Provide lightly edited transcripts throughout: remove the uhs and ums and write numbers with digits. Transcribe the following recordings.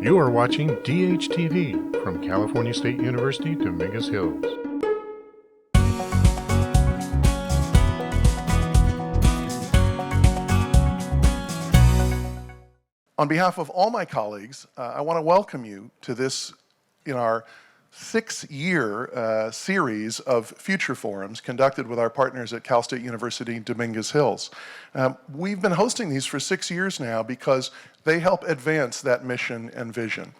You are watching DHTV from California State University, Dominguez Hills. On behalf of all my colleagues, I want to welcome you to this, in our 6-year series of future forums conducted with our partners at Cal State University, Dominguez Hills. We've been hosting these for 6 years now because they help advance that mission and vision.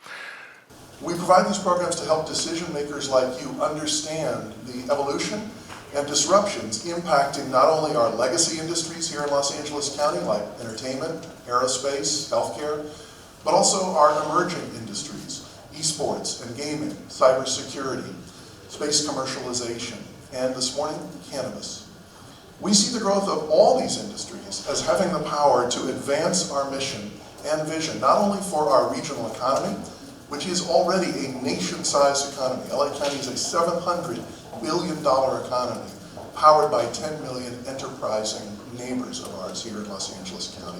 We provide these programs to help decision makers like you understand the evolution and disruptions impacting not only our legacy industries here in Los Angeles County, like entertainment, aerospace, healthcare, but also our emerging industries, esports and gaming, cybersecurity, space commercialization, and this morning, cannabis. We see the growth of all these industries as having the power to advance our mission and vision, not only for our regional economy, which is already a nation-sized economy. LA County is a $700 billion economy powered by 10 million enterprising neighbors of ours here in Los Angeles County.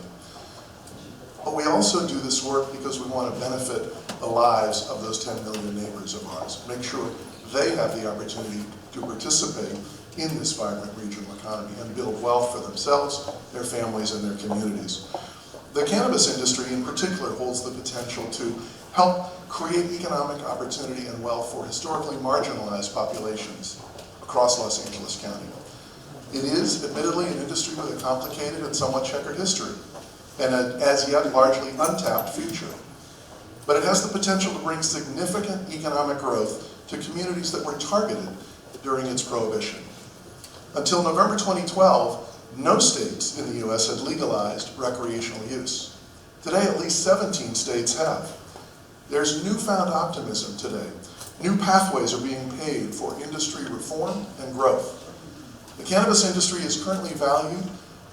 But we also do this work because we want to benefit the lives of those 10 million neighbors of ours, make sure they have the opportunity to participate in this vibrant regional economy and build wealth for themselves, their families, and their communities. The cannabis industry in particular holds the potential to help create economic opportunity and wealth for historically marginalized populations across Los Angeles County. It is admittedly an industry with a complicated and somewhat checkered history and an as yet largely untapped future. But it has the potential to bring significant economic growth to communities that were targeted during its prohibition. Until November 2012, no states in the US had legalized recreational use. Today, at least 17 states have. There's newfound optimism today. New pathways are being paved for industry reform and growth. The cannabis industry is currently valued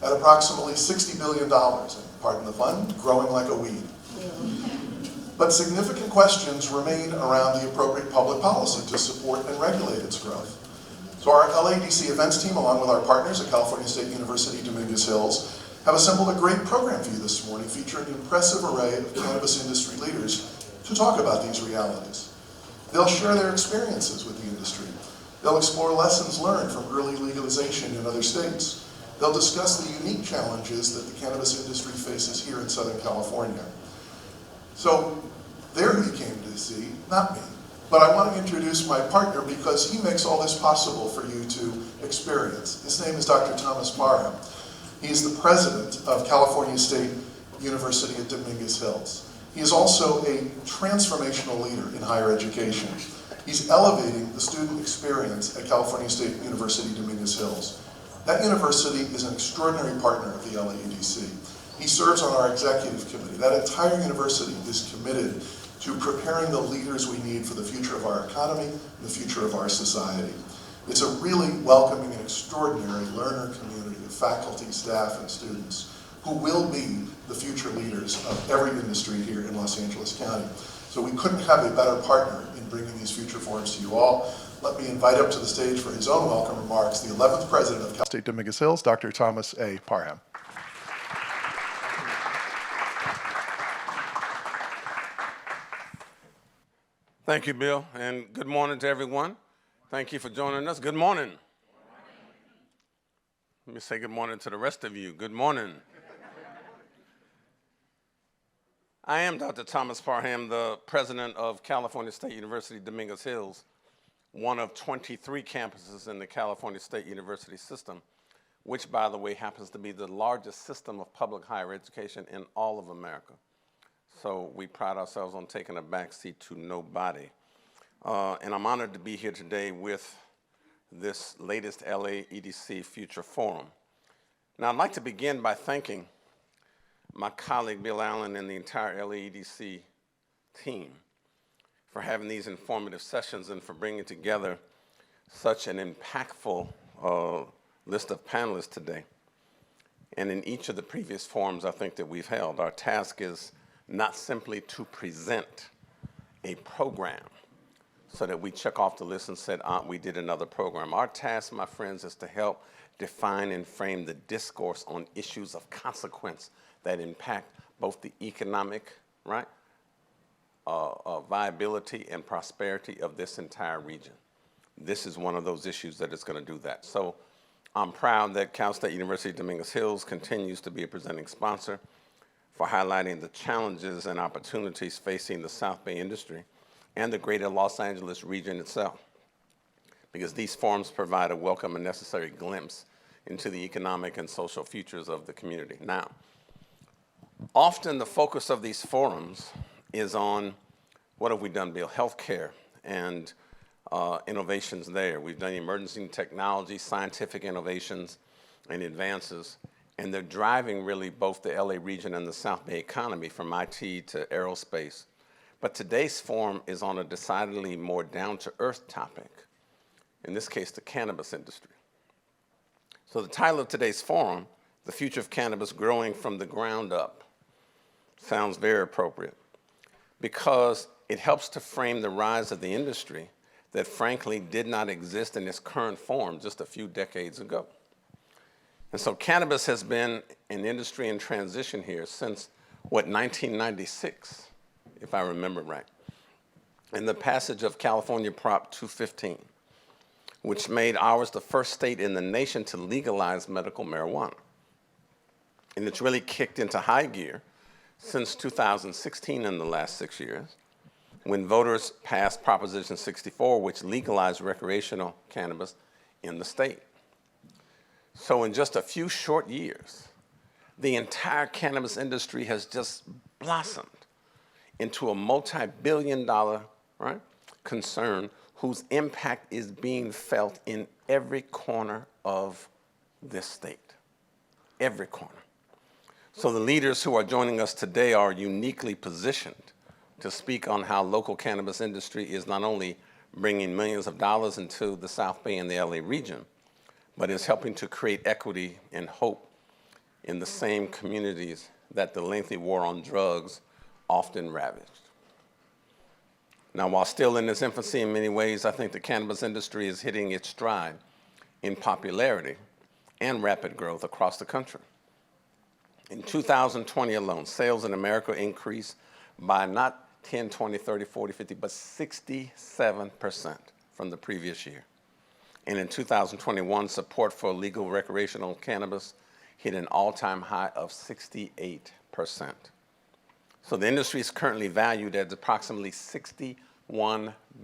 at approximately $60 billion, and pardon the pun, growing like a weed. But significant questions remain around the appropriate public policy to support and regulate its growth. So our LADC events team, along with our partners at California State University, Dominguez Hills, have assembled a great program for you this morning featuring an impressive array of cannabis industry leaders to talk about these realities. They'll share their experiences with the industry. They'll explore lessons learned from early legalization in other states. They'll discuss the unique challenges that the cannabis industry faces here in Southern California. So they're who you came to see, not me. But I want to introduce my partner because he makes all this possible for you to experience. His name is Dr. Thomas Parham. He's the president of California State University at Dominguez Hills. He is also a transformational leader in higher education. He's elevating the student experience at California State University, Dominguez Hills. That university is an extraordinary partner of the LAEDC. He serves on our executive committee. That entire university is committed to preparing the leaders we need for the future of our economy and the future of our society. It's a really welcoming and extraordinary learner community of faculty, staff, and students who will be the future leaders of every industry here in Los Angeles County. So we couldn't have a better partner in bringing these future forums to you all. Let me invite up to the stage for his own welcome remarks, the 11th president of Cal State Dominguez Hills, Dr. Thomas A. Parham. Thank you, Bill, and good morning to everyone. Thank you for joining us. Good morning. Let me say good morning to the rest of you. Good morning. I am Dr. Thomas Parham, the president of California State University, Dominguez Hills, one of 23 campuses in the California State University system, which, by the way, happens to be the largest system of public higher education in all of America. So we pride ourselves on taking a backseat to nobody. And I'm honored to be here today with this latest LAEDC Future Forum. Now, I'd like to begin by thanking my colleague Bill Allen and the entire LAEDC team for having these informative sessions and for bringing together such an impactful list of panelists today. And in each of the previous forums I think that we've held, our task is not simply to present a program so that we check off the list and said, we did another program. Our task, my friends, is to help define and frame the discourse on issues of consequence that impact both the economic, viability and prosperity of this entire region. This is one of those issues that is going to do that. So I'm proud that Cal State University Dominguez Hills continues to be a presenting sponsor for highlighting the challenges and opportunities facing the South Bay industry and the greater Los Angeles region itself, because these forums provide a welcome and necessary glimpse into the economic and social futures of the community. Now, often the focus of these forums is on what have we done, Bill? Healthcare and innovations there. We've done emergency technology, scientific innovations and advances, and they're driving really both the LA region and the South Bay economy, from IT to aerospace. But today's forum is on a decidedly more down-to-earth topic, in this case, the cannabis industry. So the title of today's forum, The Future of Cannabis Growing from the Ground Up, sounds very appropriate because it helps to frame the rise of the industry that frankly did not exist in its current form just a few decades ago. And so cannabis has been an industry in transition here since, 1996, if I remember right, and the passage of California Prop 215, which made ours the first state in the nation to legalize medical marijuana. And it's really kicked into high gear since 2016 in the last 6 years, when voters passed Proposition 64, which legalized recreational cannabis in the state. So in just a few short years, the entire cannabis industry has just blossomed into a multi-billion-dollar, right, concern whose impact is being felt in every corner of this state, every corner. So the leaders who are joining us today are uniquely positioned to speak on how local cannabis industry is not only bringing millions of dollars into the South Bay and the LA region, but is helping to create equity and hope in the same communities that the lengthy war on drugs often ravaged. Now, while still in its infancy in many ways, I think the cannabis industry is hitting its stride in popularity and rapid growth across the country. In 2020 alone, sales in America increased by not 10, 20, 30, 40, 50, but 67% from the previous year. And in 2021, support for legal recreational cannabis hit an all-time high of 68%. So the industry is currently valued at approximately $61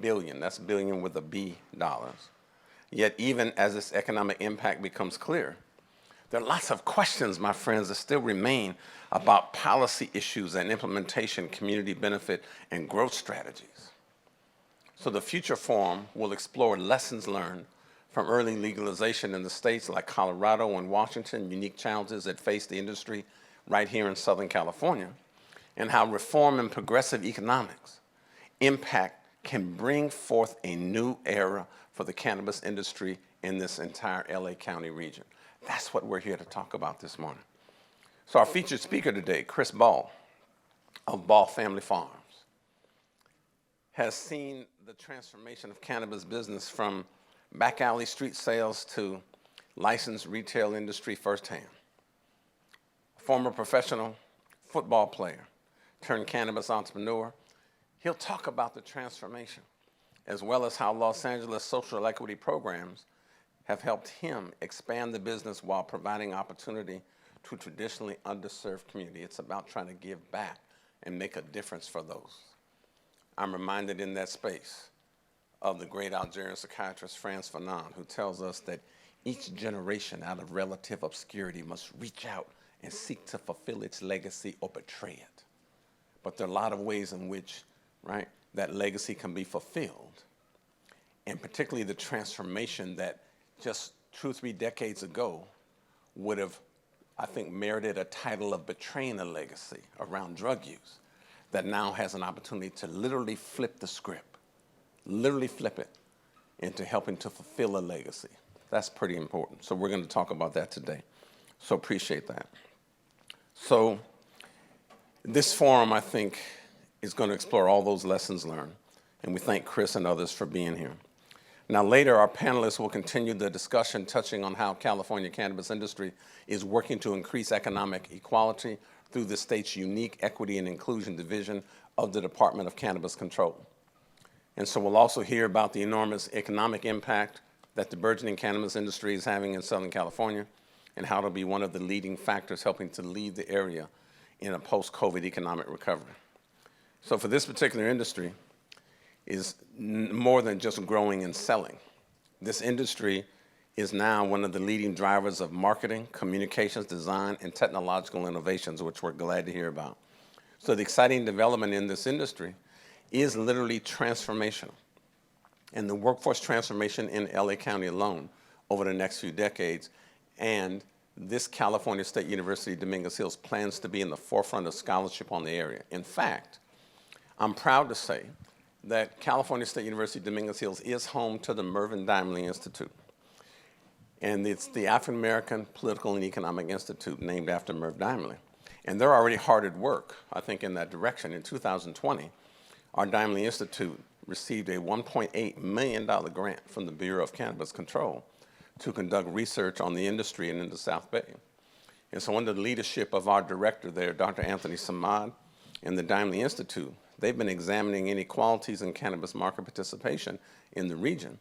billion, that's billion with a B, dollars. Yet even as its economic impact becomes clear, there are lots of questions, my friends, that still remain about policy issues and implementation, community benefit, and growth strategies. So the Future Forum will explore lessons learned from early legalization in the states like Colorado and Washington, unique challenges that face the industry right here in Southern California, and how reform and progressive economics impact can bring forth a new era for the cannabis industry in this entire LA County region. That's what we're here to talk about this morning. So our featured speaker today, Chris Ball of Ball Family Farms, has seen the transformation of cannabis business from back alley street sales to licensed retail industry firsthand. Former professional football player turned cannabis entrepreneur, he'll talk about the transformation as well as how Los Angeles social equity programs have helped him expand the business while providing opportunity to traditionally underserved community. It's about trying to give back and make a difference for those. I'm reminded in that space of the great Algerian psychiatrist Frantz Fanon, who tells us that each generation out of relative obscurity must reach out and seek to fulfill its legacy or betray it. But there are a lot of ways in which, right, that legacy can be fulfilled, and particularly the transformation that just 2 or 3 decades ago would have, I think, merited a title of betraying a legacy around drug use, that now has an opportunity to literally flip the script, literally flip it into helping to fulfill a legacy. That's pretty important. So we're going to talk about that today. So appreciate that. So this forum, I think, is going to explore all those lessons learned, and we thank Chris and others for being here. Now later, our panelists will continue the discussion touching on how California cannabis industry is working to increase economic equality through the state's unique equity and inclusion division of the Department of Cannabis Control. And so we'll also hear about the enormous economic impact that the burgeoning cannabis industry is having in Southern California and how it'll be one of the leading factors helping to lead the area in a post-COVID economic recovery. So for this particular industry is more than just growing and selling. This industry is now one of the leading drivers of marketing, communications, design, and technological innovations, which we're glad to hear about. So the exciting development in this industry is literally transformational. And the workforce transformation in LA County alone over the next few decades, and this California State University Dominguez Hills plans to be in the forefront of scholarship on the area. In fact, I'm proud to say that California State University Dominguez Hills is home to the Mervyn Dimely Institute. And it's the African American Political and Economic Institute named after Merv Dimely. And they're already hard at work, I think, in that direction. In 2020, our Dimely Institute received a $1.8 million grant from the Bureau of Cannabis Control to conduct research on the industry and in the South Bay. And so under the leadership of our director there, Dr. Anthony Samad, and the Dimely Institute, they've been examining inequalities in cannabis market participation in the region,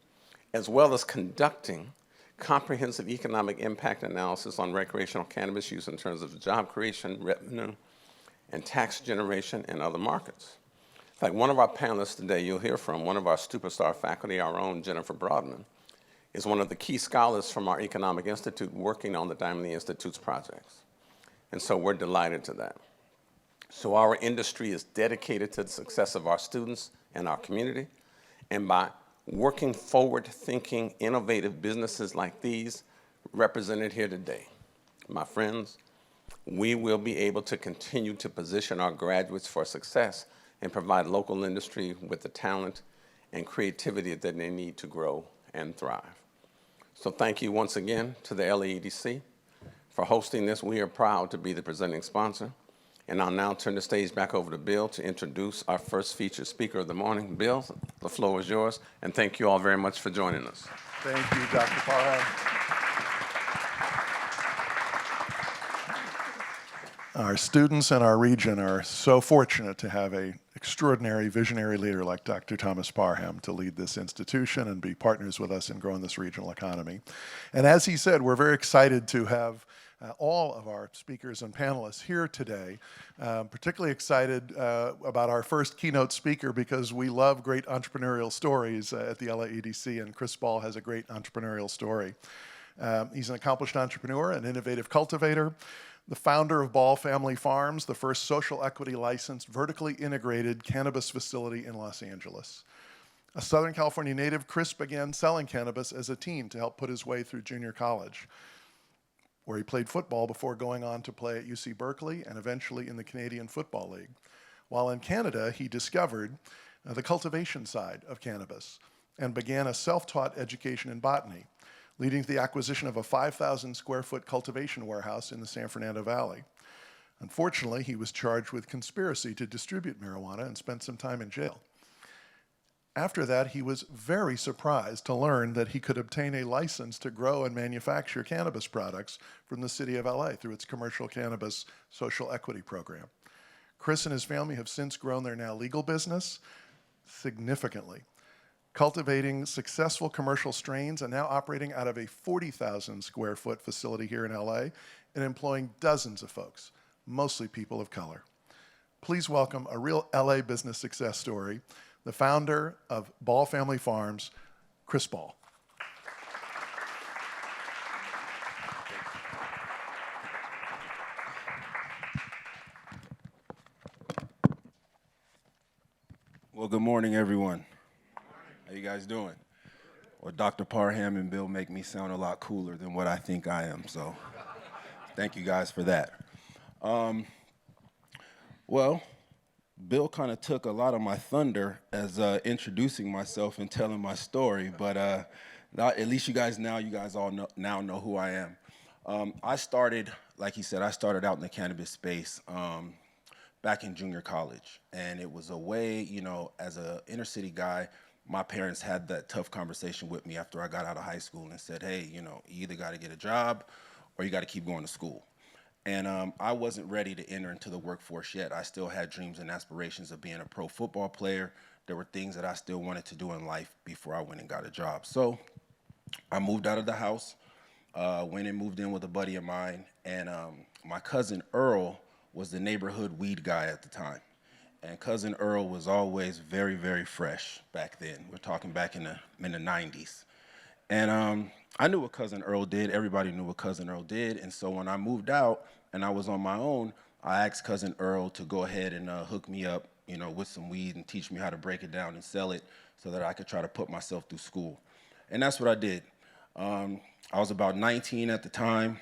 as well as conducting comprehensive economic impact analysis on recreational cannabis use in terms of job creation, revenue, and tax generation in other markets. In fact, one of our panelists today you'll hear from, one of our superstar faculty, our own Jennifer Broadman, is one of the key scholars from our Economic Institute working on the Dimely Institute's projects. And so we're delighted to that. So our industry is dedicated to the success of our students and our community, and by working forward-thinking, innovative businesses like these represented here today, my friends, we will be able to continue to position our graduates for success and provide local industry with the talent and creativity that they need to grow and thrive. So thank you once again to the LAEDC for hosting this. We are proud to be the presenting sponsor. And I'll now turn the stage back over to Bill to introduce our first featured speaker of the morning. Bill, the floor is yours, and thank you all very much for joining us. Thank you, Dr. Parham. Our students and our region are so fortunate to have an extraordinary visionary leader like Dr. Thomas Parham to lead this institution and be partners with us in growing this regional economy. And as he said, we're very excited to have all of our speakers and panelists here today. Particularly excited about our first keynote speaker because we love great entrepreneurial stories at the LAEDC, and Chris Ball has a great entrepreneurial story. He's an accomplished entrepreneur, an innovative cultivator, the founder of Ball Family Farms, the first social equity licensed, vertically integrated cannabis facility in Los Angeles. A Southern California native, Chris began selling cannabis as a teen to help put his way through junior college, where he played football before going on to play at UC Berkeley and eventually in the Canadian Football League. While in Canada, he discovered the cultivation side of cannabis and began a self-taught education in botany, leading to the acquisition of a 5,000 square foot cultivation warehouse in the San Fernando Valley. Unfortunately, he was charged with conspiracy to distribute marijuana and spent some time in jail. After that, he was very surprised to learn that he could obtain a license to grow and manufacture cannabis products from the city of LA through its commercial cannabis social equity program. Chris and his family have since grown their now legal business significantly, cultivating successful commercial strains and now operating out of a 40,000 square foot facility here in LA and employing dozens of folks, mostly people of color. Please welcome a real LA business success story, the founder of Ball Family Farms, Chris Ball. Well, good morning, everyone. How you guys doing? Well, Dr. Parham and Bill make me sound a lot cooler than what I think I am, so thank you guys for that. Well, Bill kind of took a lot of my thunder as introducing myself and telling my story, but at least you guys all know who I am. I started, like he said, I started out in the cannabis space back in junior college, and it was a way, you know, as an inner city guy, my parents had that tough conversation with me after I got out of high school and said, hey, you know, you either got to get a job or you got to keep going to school. And I wasn't ready to enter into the workforce yet. I still had dreams and aspirations of being a pro football player. There were things that I still wanted to do in life before I went and got a job. So I moved out of the house, went and moved in with a buddy of mine, and my cousin Earl was the neighborhood weed guy at the time. And cousin Earl was always very, very fresh back then. We're talking back in the 90s. And I knew what cousin Earl did. Everybody knew what cousin Earl did. And so when I moved out and I was on my own, I asked cousin Earl to go ahead and hook me up, with some weed and teach me how to break it down and sell it so that I could try to put myself through school. And that's what I did. I was about 19 at the time.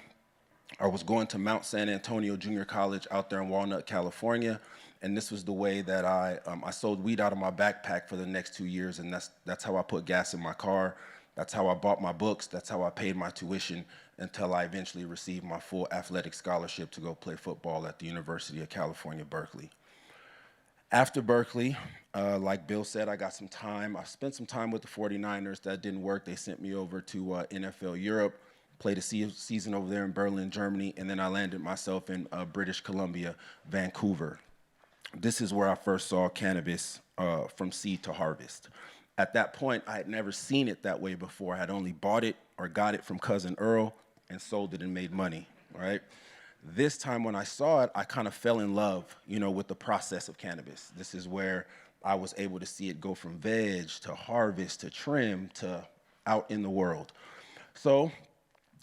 I was going to Mount San Antonio Junior College out there in Walnut, California. And this was the way that I sold weed out of my backpack for the next 2 years. And that's how I put gas in my car. That's how I bought my books. That's how I paid my tuition until I eventually received my full athletic scholarship to go play football at the University of California, Berkeley. After Berkeley, like Bill said, I got some time. I spent some time with the 49ers. That didn't work. They sent me over to NFL Europe, played a season over there in Berlin, Germany, and then I landed myself in British Columbia, Vancouver. This is where I first saw cannabis from seed to harvest. At that point, I had never seen it that way before. I had only bought it or got it from cousin Earl and sold it and made money, right? This time when I saw it, I kind of fell in love, with the process of cannabis. This is where I was able to see it go from veg to harvest to trim to out in the world. So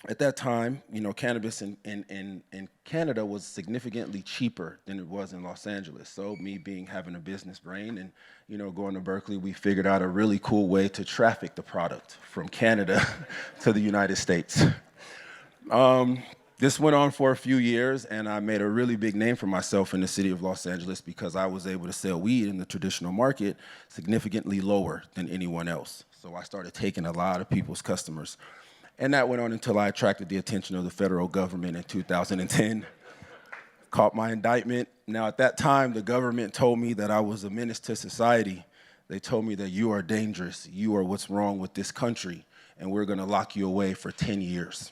at that time, cannabis in Canada was significantly cheaper than it was in Los Angeles. So me having a business brain and, going to Berkeley, we figured out a really cool way to traffic the product from Canada to the United States. This went on for a few years, and I made a really big name for myself in the city of Los Angeles because I was able to sell weed in the traditional market significantly lower than anyone else. So I started taking a lot of people's customers. And that went on until I attracted the attention of the federal government in 2010, caught my indictment. Now, at that time, the government told me that I was a menace to society. They told me that you are dangerous, you are what's wrong with this country, and we're gonna lock you away for 10 years.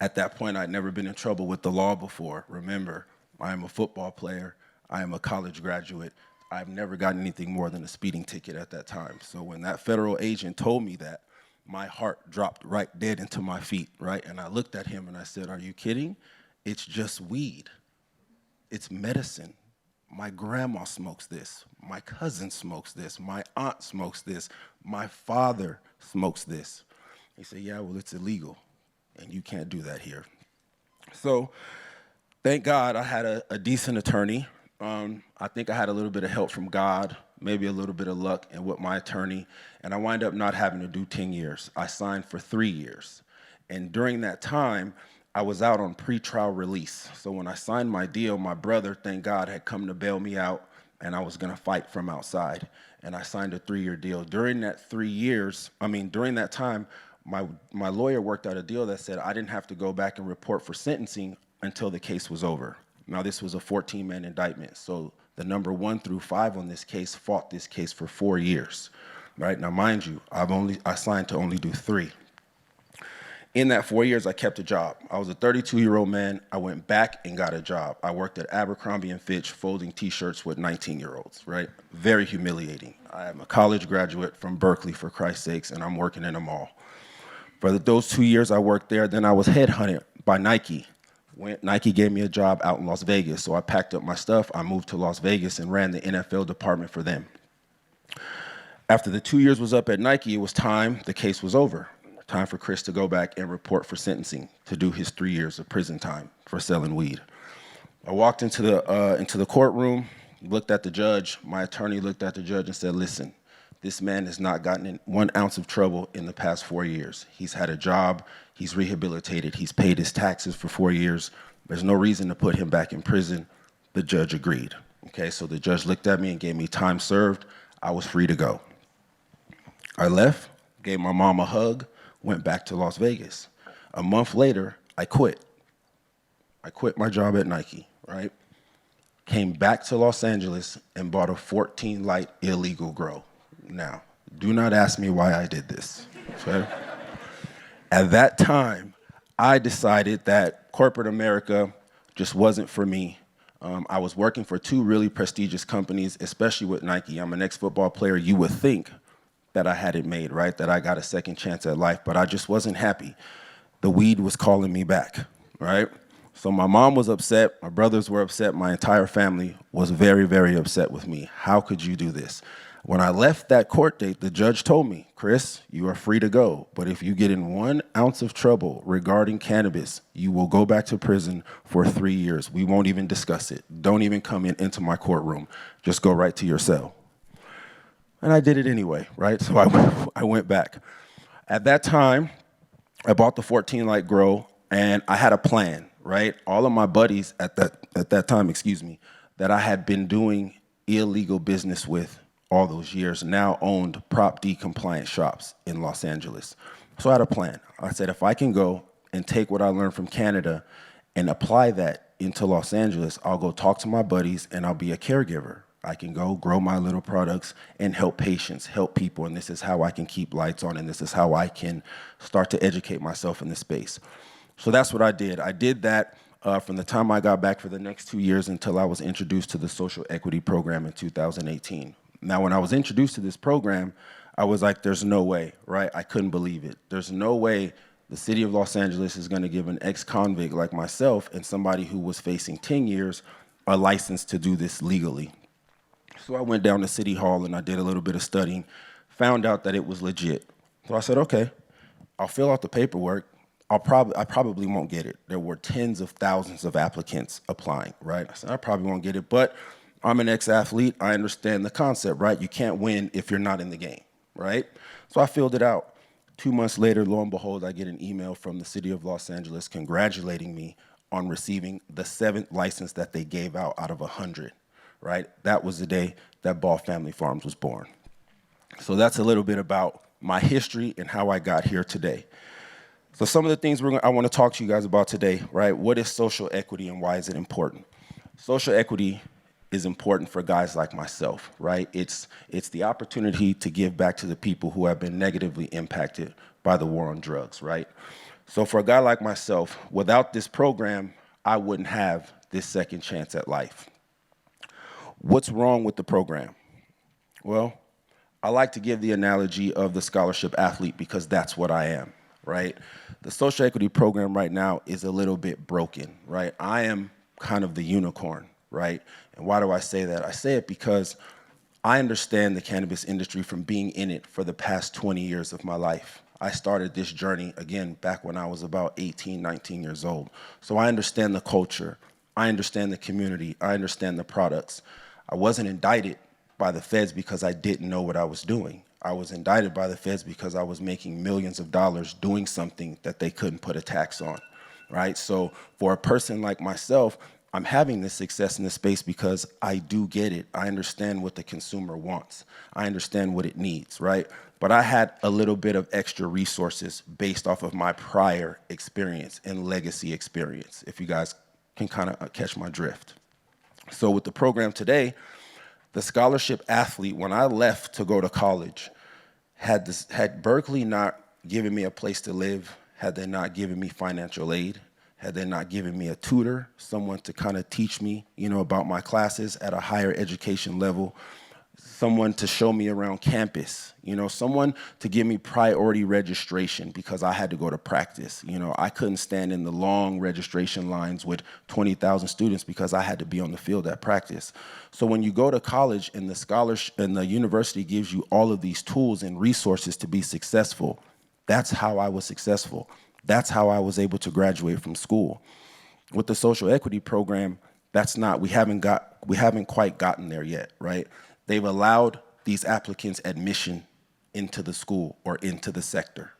At that point, I'd never been in trouble with the law before. Remember, I am a football player, I am a college graduate. I've never gotten anything more than a speeding ticket at that time. So when that federal agent told me that, my heart dropped right dead into my feet, right? And I looked at him and I said, are you kidding? It's just weed. It's medicine. My grandma smokes this. My cousin smokes this. My aunt smokes this. My father smokes this. He said, yeah, well, it's illegal, and you can't do that here. So thank God I had a decent attorney. I think I had a little bit of help from God, maybe a little bit of luck and with my attorney, and I wind up not having to do 10 years. I signed for 3 years. And during that time, I was out on pretrial release. So when I signed my deal, my brother, thank God, had come to bail me out, and I was gonna fight from outside. And I signed a 3-year deal. During that during that time, my lawyer worked out a deal that said I didn't have to go back and report for sentencing until the case was over. Now, this was a 14-man indictment, so the number 1 through 5 on this case fought this case for 4 years, right? Now, mind you, I signed to only do 3. In that 4 years, I kept a job. I was a 32-year-old man. I went back and got a job. I worked at Abercrombie & Fitch folding T-shirts with 19-year-olds, right? Very humiliating. I am a college graduate from Berkeley, for Christ's sakes, and I'm working in a mall. For those 2 years I worked there, then I was headhunted by Nike. Nike gave me a job out in Las Vegas, so I packed up my stuff, I moved to Las Vegas and ran the NFL department for them. After the 2 years was up at Nike, it was time, the case was over. Time for Chris to go back and report for sentencing to do his 3 years of prison time for selling weed. I walked into the courtroom, looked at the judge, my attorney looked at the judge and said, listen, this man has not gotten in 1 ounce of trouble in the past 4 years. He's had a job, he's rehabilitated, he's paid his taxes for 4 years. There's no reason to put him back in prison. The judge agreed. Okay, so the judge looked at me and gave me time served. I was free to go. I left, gave my mom a hug, went back to Las Vegas. A month later, I quit. I quit my job at Nike, right? Came back to Los Angeles and bought a 14 light illegal grow. Now, do not ask me why I did this, okay? At that time, I decided that corporate America just wasn't for me. I was working for 2 really prestigious companies, especially with Nike. I'm an ex-football player. You would think that I had it made, right? That I got a second chance at life, but I just wasn't happy. The weed was calling me back, right? So my mom was upset, my brothers were upset, my entire family was very, very upset with me. How could you do this? When I left that court date, the judge told me, Chris, you are free to go, but if you get in 1 ounce of trouble regarding cannabis, you will go back to prison for 3 years. We won't even discuss it. Don't even come into my courtroom. Just go right to your cell. And I did it anyway, right? So I went back. At that time, I bought the 14 Light Grow, and I had a plan, right? All of my buddies at that time, that I had been doing illegal business with all those years now owned Prop D compliant shops in Los Angeles. So I had a plan. I said, if I can go and take what I learned from Canada and apply that into Los Angeles, I'll go talk to my buddies and I'll be a caregiver. I can go grow my little products and help patients, help people, and this is how I can keep lights on, and this is how I can start to educate myself in this space. So that's what I did. I did that from the time I got back for the next 2 years until I was introduced to the social equity program in 2018. Now, when I was introduced to this program, I was like, there's no way, right? I couldn't believe it. There's no way the city of Los Angeles is gonna give an ex-convict like myself and somebody who was facing 10 years a license to do this legally. So I went down to City Hall and I did a little bit of studying, found out that it was legit. So I said, okay, I'll fill out the paperwork. I probably won't get it. There were tens of thousands of applicants applying, right? I said, I probably won't get it, but I'm an ex-athlete. I understand the concept, right? You can't win if you're not in the game, right? So I filled it out. 2 months later, lo and behold, I get an email from the city of Los Angeles congratulating me on receiving the 7th license that they gave out of 100, right? That was the day that Ball Family Farms was born. So that's a little bit about my history and how I got here today. So some of the things I want to talk to you guys about today, right? What is social equity and why is it important? Social equity is important for guys like myself, right? It's the opportunity to give back to the people who have been negatively impacted by the war on drugs, right? So for a guy like myself, without this program, I wouldn't have this second chance at life. What's wrong with the program? Well, I like to give the analogy of the scholarship athlete because that's what I am, right? The social equity program right now is a little bit broken, right? I am kind of the unicorn, right? And why do I say that? I say it because I understand the cannabis industry from being in it for the past 20 years of my life. I started this journey, again, back when I was about 18, 19 years old. So I understand the culture. I understand the community. I understand the products. I wasn't indicted by the feds because I didn't know what I was doing. I was indicted by the feds because I was making millions of dollars doing something that they couldn't put a tax on, right? So for a person like myself, I'm having this success in this space because I do get it. I understand what the consumer wants. I understand what it needs, right? But I had a little bit of extra resources based off of my prior experience and legacy experience, if you guys can kind of catch my drift. So with the program today, the scholarship athlete, when I left to go to college, had Berkeley not given me a place to live, had they not given me financial aid, had they not given me a tutor, someone to kind of teach me, about my classes at a higher education level, someone to show me around campus, someone to give me priority registration because I had to go to practice. I couldn't stand in the long registration lines with 20,000 students because I had to be on the field at practice. So when you go to college and the scholarship and the university gives you all of these tools and resources to be successful, that's how I was successful. That's how I was able to graduate from school. With the social equity program, we haven't quite gotten there yet, right? They've allowed these applicants admission into the school or into the sector,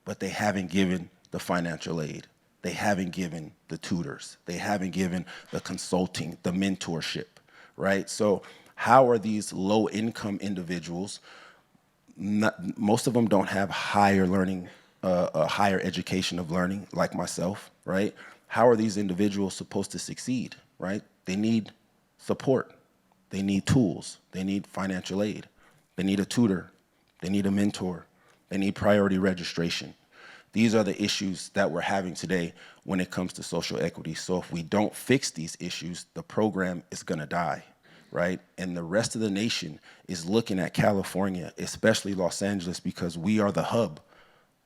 but they haven't given the financial aid. They haven't given the tutors. They haven't given the consulting, the mentorship, right? So how are these low-income individuals, most of them don't have higher learning, a higher education of learning like myself, right? How are these individuals supposed to succeed, right? They need support. They need tools. They need financial aid. They need a tutor. They need a mentor. They need priority registration. These are the issues that we're having today when it comes to social equity. So if we don't fix these issues, the program is going to die, right? And the rest of the nation is looking at California, especially Los Angeles, because we are the hub.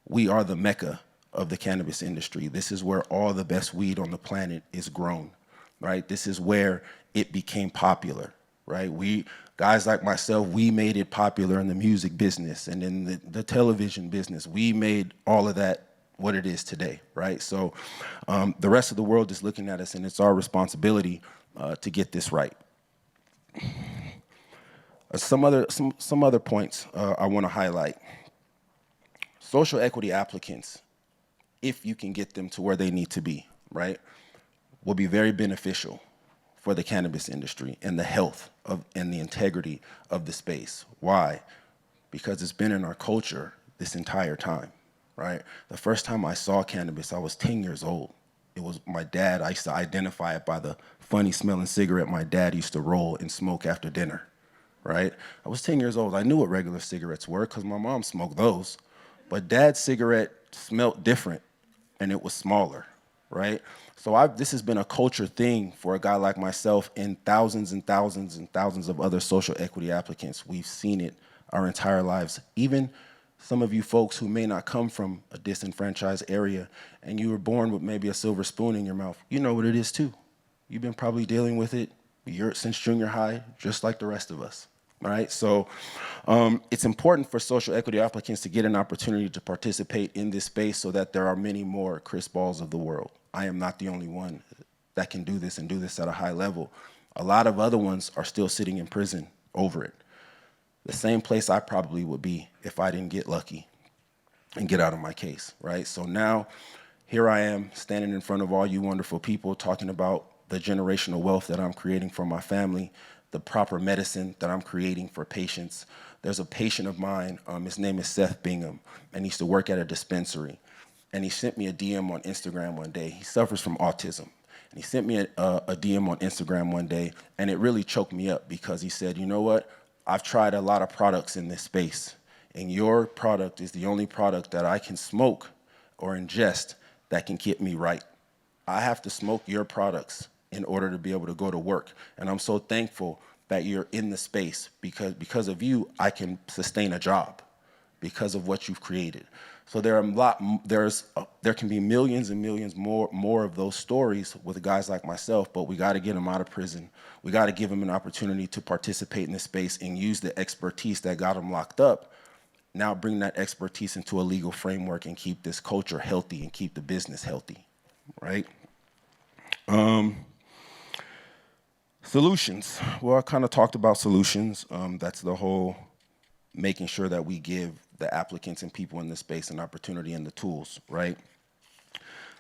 We are the mecca of the cannabis industry. This is where all the best weed on the planet is grown, right? This is where it became popular, right? Guys like myself, we made it popular in the music business and in the television business. We made all of that what it is today, right? So the rest of the world is looking at us, and it's our responsibility to get this right. Some other points I want to highlight. Social equity applicants, if you can get them to where they need to be, right, will be very beneficial for the cannabis industry and the health and the integrity of the space. Why? Because it's been in our culture this entire time, right? The first time I saw cannabis, I was 10 years old. It was my dad. I used to identify it by the funny smelling cigarette my dad used to roll and smoke after dinner, right? I was 10 years old. I knew what regular cigarettes were because my mom smoked those. But dad's cigarette smelled different, and it was smaller, right? So this has been a culture thing for a guy like myself and thousands and thousands and thousands of other social equity applicants. We've seen it our entire lives. Even some of you folks who may not come from a disenfranchised area and you were born with maybe a silver spoon in your mouth, you know what it is too. You've been probably dealing with it since junior high, just like the rest of us. All right, so it's important for social equity applicants to get an opportunity to participate in this space so that there are many more Chris Balls of the world. I am not the only one that can do this and do this at a high level. A lot of other ones are still sitting in prison over it. The same place I probably would be if I didn't get lucky and get out of my case, right? So now, here I am standing in front of all you wonderful people talking about the generational wealth that I'm creating for my family, the proper medicine that I'm creating for patients. There's a patient of mine, his name is Seth Bingham, and he used to work at a dispensary. And he sent me a DM on Instagram one day. He suffers from autism. And he sent me a DM on Instagram one day, and it really choked me up because he said, you know what? I've tried a lot of products in this space, and your product is the only product that I can smoke or ingest that can get me right. I have to smoke your products in order to be able to go to work. And I'm so thankful that you're in the space because of you, I can sustain a job because of what you've created. So there can be millions and millions more of those stories with guys like myself, but we gotta get them out of prison. We gotta give them an opportunity to participate in this space and use the expertise that got them locked up. Now bring that expertise into a legal framework and keep this culture healthy and keep the business healthy, right? Solutions. Well, I kind of talked about solutions. That's the whole making sure that we give the applicants and people in this space an opportunity and the tools, right?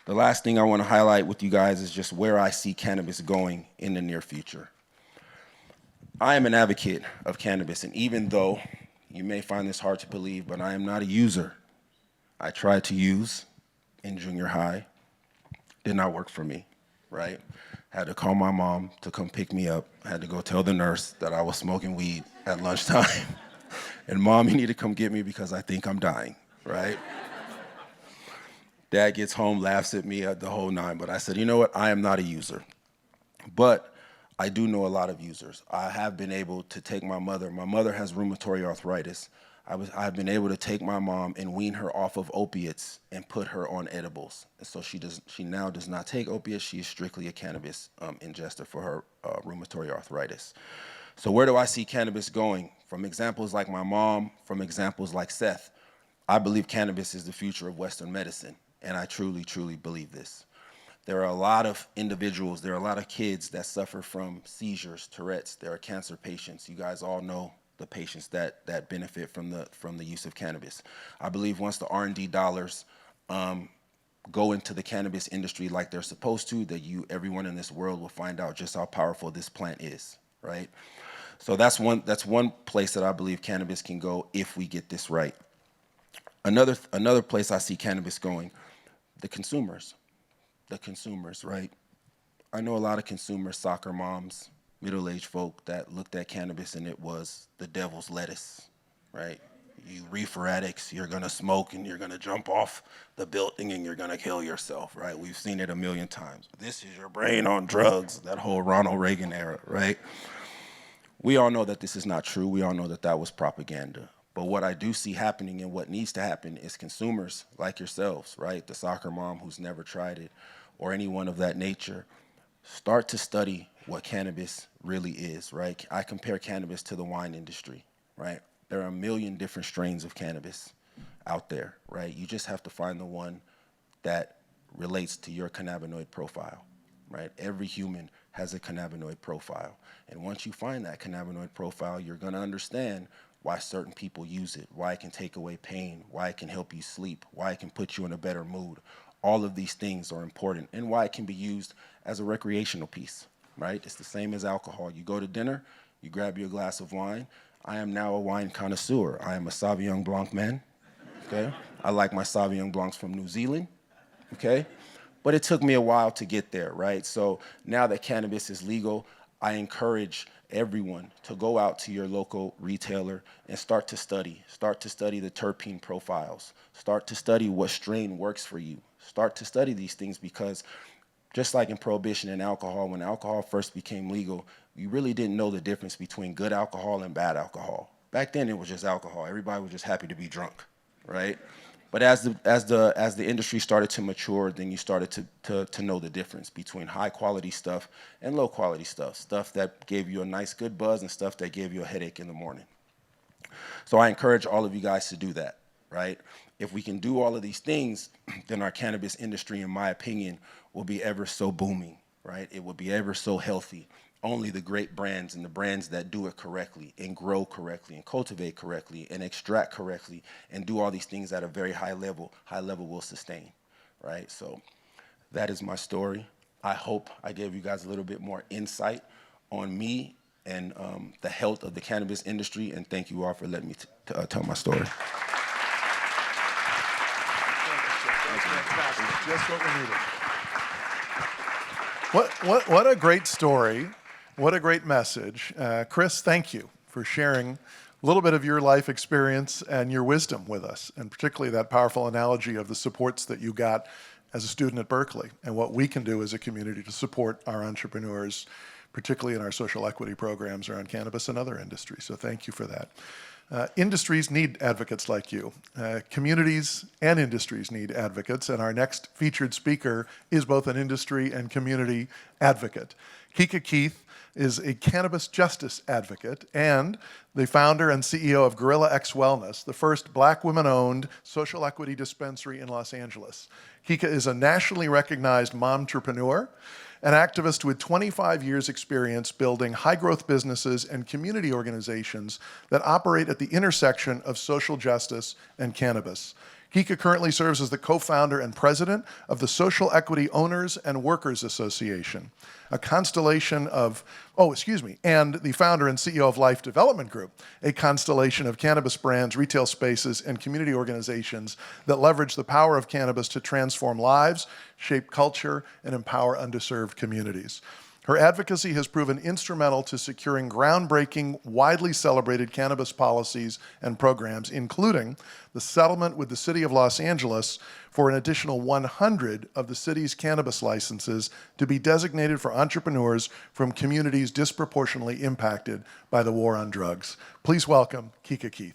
The last thing I want to highlight with you guys is just where I see cannabis going in the near future. I am an advocate of cannabis, and even though you may find this hard to believe, but I am not a user. I tried to use in junior high. Did not work for me, right? Had to call my mom to come pick me up. I had to go tell the nurse that I was smoking weed at lunchtime. And Mom, you need to come get me because I think I'm dying, right? Dad gets home, laughs at me at the whole nine, but I said, you know what? I am not a user. But I do know a lot of users. I have been able to take my mother has rheumatoid arthritis. I've been able to take my mom and wean her off of opiates and put her on edibles. And so she now does not take opiates. She is strictly a cannabis ingester for her rheumatoid arthritis. So where do I see cannabis going? From examples like my mom, from examples like Seth, I believe cannabis is the future of Western medicine. And I truly, truly believe this. There are a lot of individuals, there are a lot of kids that suffer from seizures, Tourette's. There are cancer patients. You guys all know the patients that benefit from the use of cannabis. I believe once the R&D dollars go into the cannabis industry like they're supposed to, that everyone in this world will find out just how powerful this plant is, right? So that's one place that I believe cannabis can go if we get this right. Another place I see cannabis going, the consumers, right? I know a lot of consumers, soccer moms, middle-aged folk that looked at cannabis and it was the devil's lettuce, right? You reefer addicts, you're gonna smoke and you're gonna jump off the building and you're gonna kill yourself, right? We've seen it a million times. This is your brain on drugs, that whole Ronald Reagan era, right? We all know that this is not true. We all know that that was propaganda. But what I do see happening and what needs to happen is consumers like yourselves, right? The soccer mom who's never tried it, or anyone of that nature, start to study what cannabis really is, right? I compare cannabis to the wine industry, right? There are a million different strains of cannabis out there, right? You just have to find the one that relates to your cannabinoid profile, right? Every human has a cannabinoid profile. And once you find that cannabinoid profile, you're gonna understand why certain people use it, why it can take away pain, why it can help you sleep, why it can put you in a better mood. All of these things are important, and why it can be used as a recreational piece, right? It's the same as alcohol. You go to dinner, you grab your glass of wine. I am now a wine connoisseur. I am a Sauvignon Blanc man, okay? I like my Sauvignon Blancs from New Zealand, okay? But it took me a while to get there, right? So now that cannabis is legal, I encourage everyone to go out to your local retailer and start to study the terpene profiles, start to study what strain works for you, start to study these things, because just like in Prohibition and alcohol, when alcohol first became legal, you really didn't know the difference between good alcohol and bad alcohol. Back then it was just alcohol. Everybody was just happy to be drunk, right? But as the industry started to mature, then you started to know the difference between high quality stuff and low quality stuff, stuff that gave you a nice good buzz and stuff that gave you a headache in the morning. So I encourage all of you guys to do that, right? If we can do all of these things, then our cannabis industry, in my opinion, will be ever so booming, right? It will be ever so healthy. Only the great brands and the brands that do it correctly and grow correctly and cultivate correctly and extract correctly and do all these things at a very high level will sustain, right? So that is my story. I hope I gave you guys a little bit more insight on me and the health of the cannabis industry, and thank you all for letting me tell my story. Just what we needed. What a great story. What a great message. Chris, thank you for sharing a little bit of your life experience and your wisdom with us, and particularly that powerful analogy of the supports that you got as a student at Berkeley and what we can do as a community to support our entrepreneurs, particularly in our social equity programs around cannabis and other industries. So thank you for that. Industries need advocates like you. Communities and industries need advocates, and our next featured speaker is both an industry and community advocate. Kika Keith is a cannabis justice advocate and the founder and CEO of Gorilla X Wellness, the first Black women-owned social equity dispensary in Los Angeles. Kika is a nationally recognized momtrepreneur, an activist with 25 years experience building high-growth businesses and community organizations that operate at the intersection of social justice and cannabis. Kika currently serves as the co-founder and president of the Social Equity Owners and Workers Association, a constellation of, and the founder and CEO of Life Development Group, a constellation of cannabis brands, retail spaces, and community organizations that leverage the power of cannabis to transform lives, shape culture, and empower underserved communities. Her advocacy has proven instrumental to securing groundbreaking, widely celebrated cannabis policies and programs, including the settlement with the City of Los Angeles for an additional 100 of the city's cannabis licenses to be designated for entrepreneurs from communities disproportionately impacted by the war on drugs. Please welcome Kika Keith.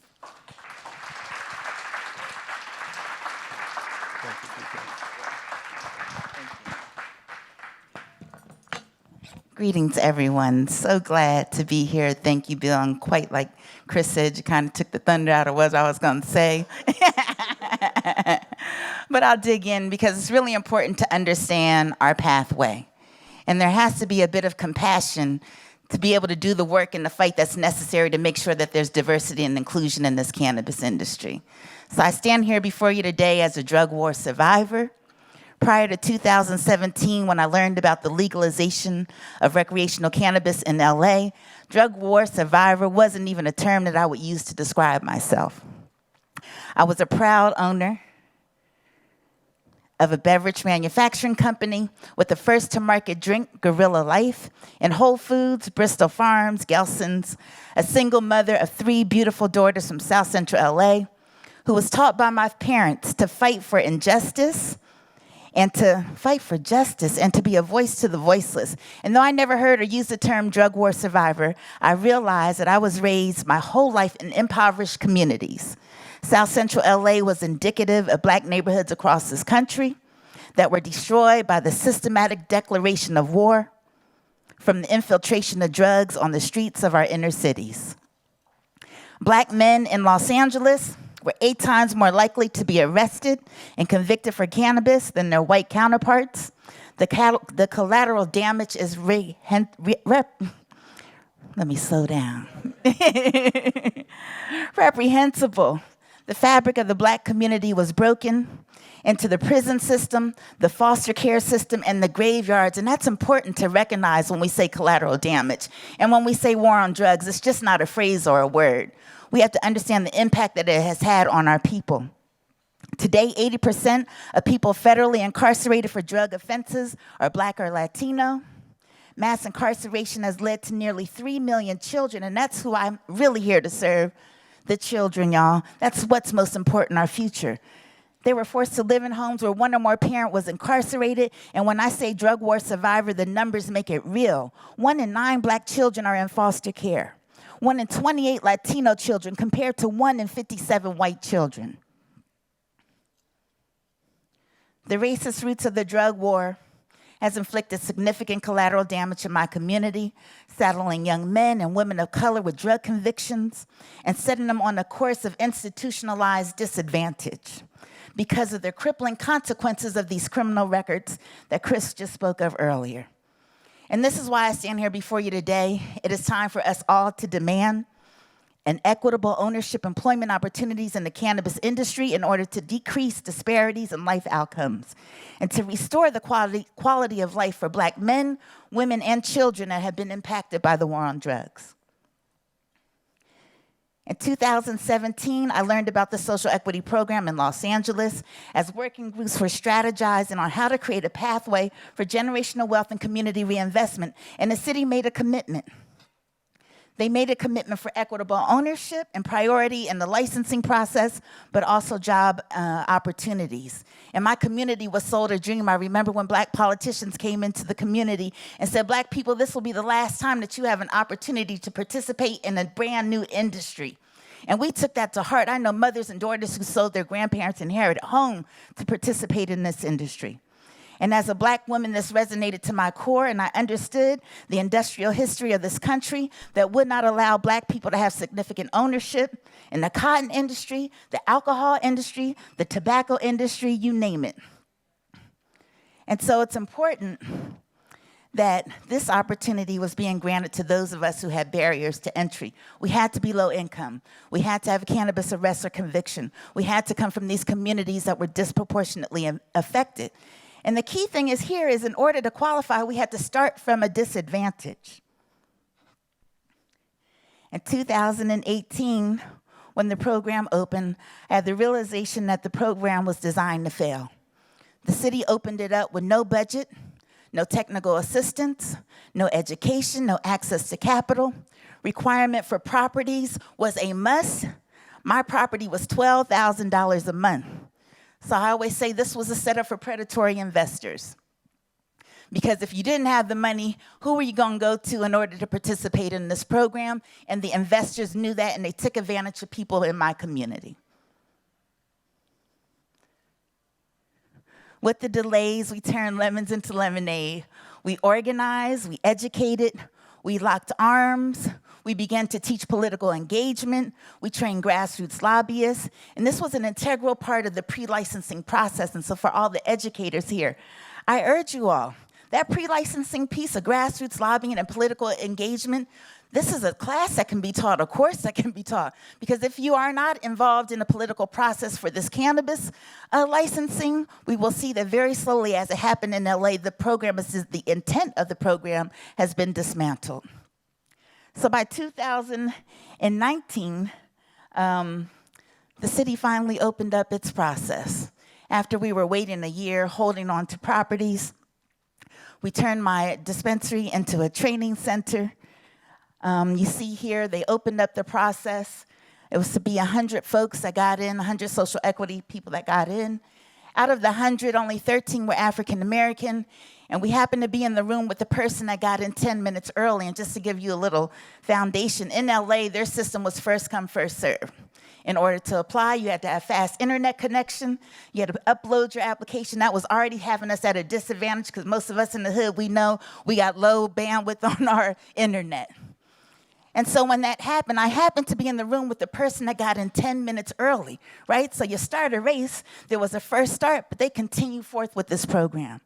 Greetings, everyone. So glad to be here. Thank you, Bill. And quite like Chris said, you kind of took the thunder out of what I was going to say. But I'll dig in because it's really important to understand our pathway. And there has to be a bit of compassion to be able to do the work and the fight that's necessary to make sure that there's diversity and inclusion in this cannabis industry. So I stand here before you today as a drug war survivor. Prior to 2017, when I learned about the legalization of recreational cannabis in LA, drug war survivor wasn't even a term that I would use to describe myself. I was a proud owner. of a beverage manufacturing company with the first to market drink, Gorilla Life, in Whole Foods, Bristol Farms, Gelson's, a single mother of 3 beautiful daughters from South Central LA, who was taught by my parents to fight for injustice and to fight for justice and to be a voice to the voiceless. And though I never heard or used the term drug war survivor, I realized that I was raised my whole life in impoverished communities. South Central LA was indicative of Black neighborhoods across this country that were destroyed by the systematic declaration of war, from the infiltration of drugs on the streets of our inner cities. Black men in Los Angeles were 8 times more likely to be arrested and convicted for cannabis than their white counterparts. The collateral damage is let me slow down. Reprehensible. The fabric of the Black community was broken into the prison system, the foster care system, and the graveyards. And that's important to recognize when we say collateral damage. And when we say war on drugs, it's just not a phrase or a word. We have to understand the impact that it has had on our people. Today, 80% of people federally incarcerated for drug offenses are Black or Latino. Mass incarceration has led to nearly 3 million children, and that's who I'm really here to serve, the children, y'all. That's what's most important, our future. They were forced to live in homes where one or more parent was incarcerated, and when I say drug war survivor, the numbers make it real. 1 in 9 Black children are in foster care. 1 in 28 Latino children compared to 1 in 57 white children. The racist roots of the drug war has inflicted significant collateral damage in my community, saddling young men and women of color with drug convictions and setting them on a course of institutionalized disadvantage because of the crippling consequences of these criminal records that Chris just spoke of earlier. And this is why I stand here before you today. It is time for us all to demand an equitable ownership employment opportunities in the cannabis industry in order to decrease disparities in life outcomes and to restore the quality of life for Black men, women, and children that have been impacted by the war on drugs. In 2017, I learned about the Social Equity Program in Los Angeles as working groups were strategizing on how to create a pathway for generational wealth and community reinvestment, and the city made a commitment. They made a commitment for equitable ownership and priority in the licensing process, but also job opportunities. And my community was sold a dream. I remember when Black politicians came into the community and said, Black people, this will be the last time that you have an opportunity to participate in a brand new industry. And we took that to heart. I know mothers and daughters who sold their grandparents' inherited home to participate in this industry. And as a Black woman, this resonated to my core, and I understood the industrial history of this country that would not allow Black people to have significant ownership in the cotton industry, the alcohol industry, the tobacco industry, you name it. And so it's important that this opportunity was being granted to those of us who had barriers to entry. We had to be low income. We had to have a cannabis arrest or conviction. We had to come from these communities that were disproportionately affected. And the key thing is here is in order to qualify, we had to start from a disadvantage. In 2018, when the program opened, I had the realization that the program was designed to fail. The city opened it up with no budget, no technical assistance, no education, no access to capital. Requirement for properties was a must. My property was $12,000 a month. So I always say this was a setup for predatory investors. Because if you didn't have the money, who were you going to go to in order to participate in this program? And the investors knew that, and they took advantage of people in my community. With the delays, we turned lemons into lemonade. We organized, we educated, we locked arms. We began to teach political engagement. We trained grassroots lobbyists. And this was an integral part of the pre-licensing process. And so for all the educators here, I urge you all, that pre-licensing piece of grassroots lobbying and political engagement, this is a class that can be taught, a course that can be taught. Because if you are not involved in the political process for this cannabis licensing, we will see that very slowly, as it happened in LA, the intent of the program has been dismantled. So by 2019, the city finally opened up its process. After we were waiting a year, holding on to properties, we turned my dispensary into a training center. You see here, they opened up the process. It was to be 100 folks that got in, 100 social equity people that got in. Out of the 100, only 13 were African American, and we happened to be in the room with the person that got in 10 minutes early. And just to give you a little foundation, in LA, their system was first come, first serve. In order to apply, you had to have fast internet connection. You had to upload your application. That was already having us at a disadvantage because most of us in the hood, we know we got low bandwidth on our internet. And so when that happened, I happened to be in the room with the person that got in 10 minutes early, right? So you start a race, there was a first start, but they continue forth with this program.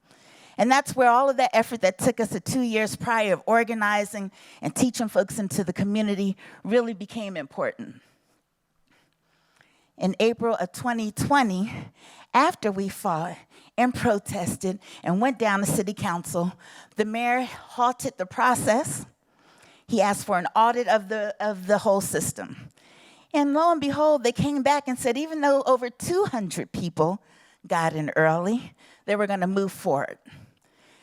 And that's where all of that effort that took us the 2 years prior of organizing and teaching folks into the community really became important. In April of 2020, after we fought and protested and went down to city council, the mayor halted the process. He asked for an audit of the whole system. And lo and behold, they came back and said, even though over 200 people got in early, they were going to move forward.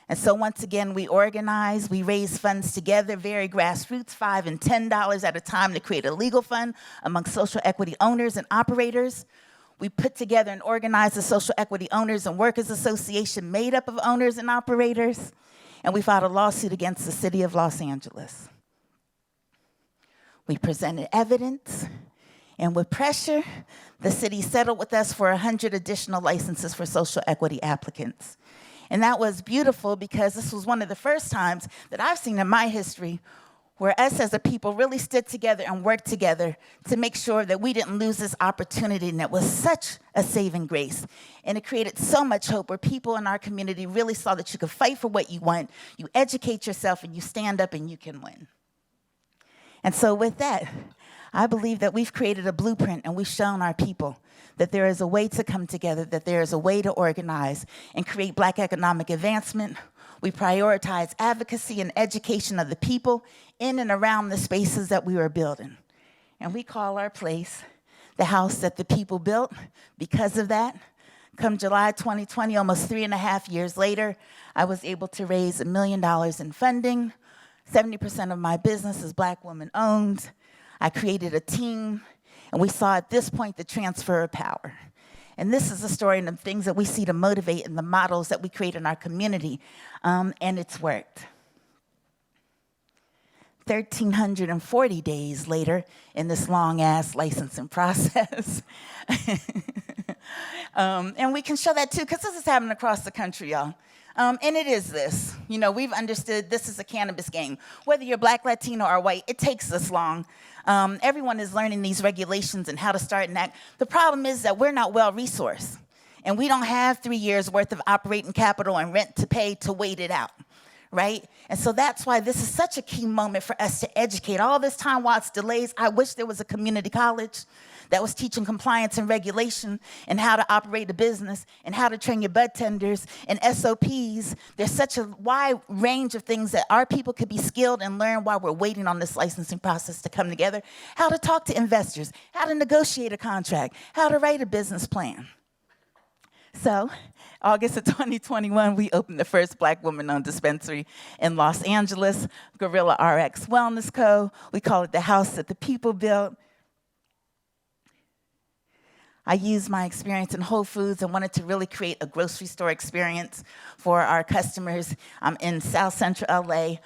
And so once again, we organized, we raised funds together, very grassroots, $5 and $10 at a time to create a legal fund among social equity owners and operators. We put together and organized a Social Equity Owners and Workers Association made up of owners and operators, and we filed a lawsuit against the city of Los Angeles. We presented evidence, and with pressure, the city settled with us for 100 additional licenses for social equity applicants. And that was beautiful because this was one of the first times that I've seen in my history where us as a people really stood together and worked together to make sure that we didn't lose this opportunity, and it was such a saving grace. And it created so much hope where people in our community really saw that you could fight for what you want, you educate yourself, and you stand up and you can win. And so with that, I believe that we've created a blueprint and we've shown our people that there is a way to come together, that there is a way to organize and create Black economic advancement. We prioritize advocacy and education of the people in and around the spaces that we were building. And we call our place the house that the people built. Because of that, come July 2020, almost 3.5 years later, I was able to raise $1 million in funding. 70% of my business is Black women owned. I created a team, and we saw at this point the transfer of power. And this is the story and the things that we see to motivate and the models that we create in our community, and it's worked. 1,340 days later in this long-ass licensing process. And we can show that too, because this is happening across the country, y'all. And it is this. You know, we've understood this is a cannabis game. Whether you're Black, Latino, or white, it takes this long. Everyone is learning these regulations and how to start and act. The problem is that we're not well-resourced, and we don't have 3 years' worth of operating capital and rent to pay to wait it out, right? And so that's why this is such a key moment for us to educate. All this time while it's delays, I wish there was a community college that was teaching compliance and regulation and how to operate a business and how to train your bud tenders and SOPs. There's such a wide range of things that our people could be skilled and learn while we're waiting on this licensing process to come together. How to talk to investors, how to negotiate a contract, how to write a business plan. So, August of 2021, we opened the first Black woman-owned dispensary in Los Angeles, Gorilla RX Wellness Co. We call it the house that the people built. I used my experience in Whole Foods and wanted to really create a grocery store experience for our customers. I'm in South Central LA,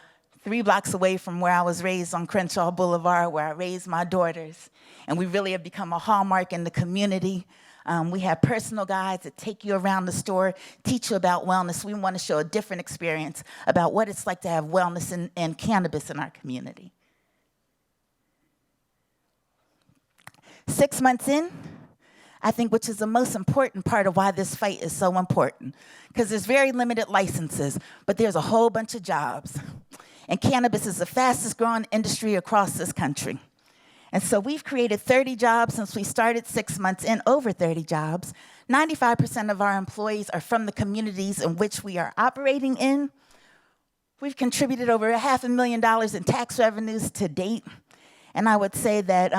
3 blocks away from where I was raised on Crenshaw Boulevard, where I raised my daughters. And we really have become a hallmark in the community. We have personal guides that take you around the store, teach you about wellness. We want to show a different experience about what it's like to have wellness and cannabis in our community. 6 months in, I think, which is the most important part of why this fight is so important, because there's very limited licenses, but there's a whole bunch of jobs. And cannabis is the fastest growing industry across this country. And so we've created 30 jobs since we started 6 months in, over 30 jobs. 95% of our employees are from the communities in which we are operating in. We've contributed over $500,000 in tax revenues to date. And I would say that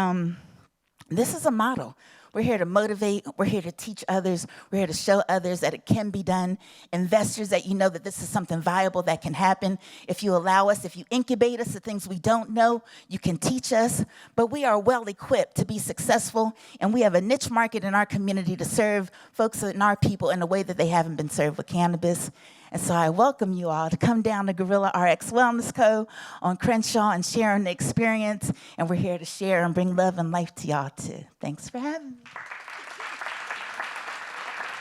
this is a model. We're here to motivate. We're here to teach others. We're here to show others that it can be done. Investors, that you know that this is something viable that can happen. If you allow us, if you incubate us, the things we don't know, you can teach us. But we are well equipped to be successful, and we have a niche market in our community to serve folks and our people in a way that they haven't been served with cannabis. And so I welcome you all to come down to Gorilla RX Wellness Co. on Crenshaw and share in the experience. And we're here to share and bring love and life to y'all too. Thanks for having me.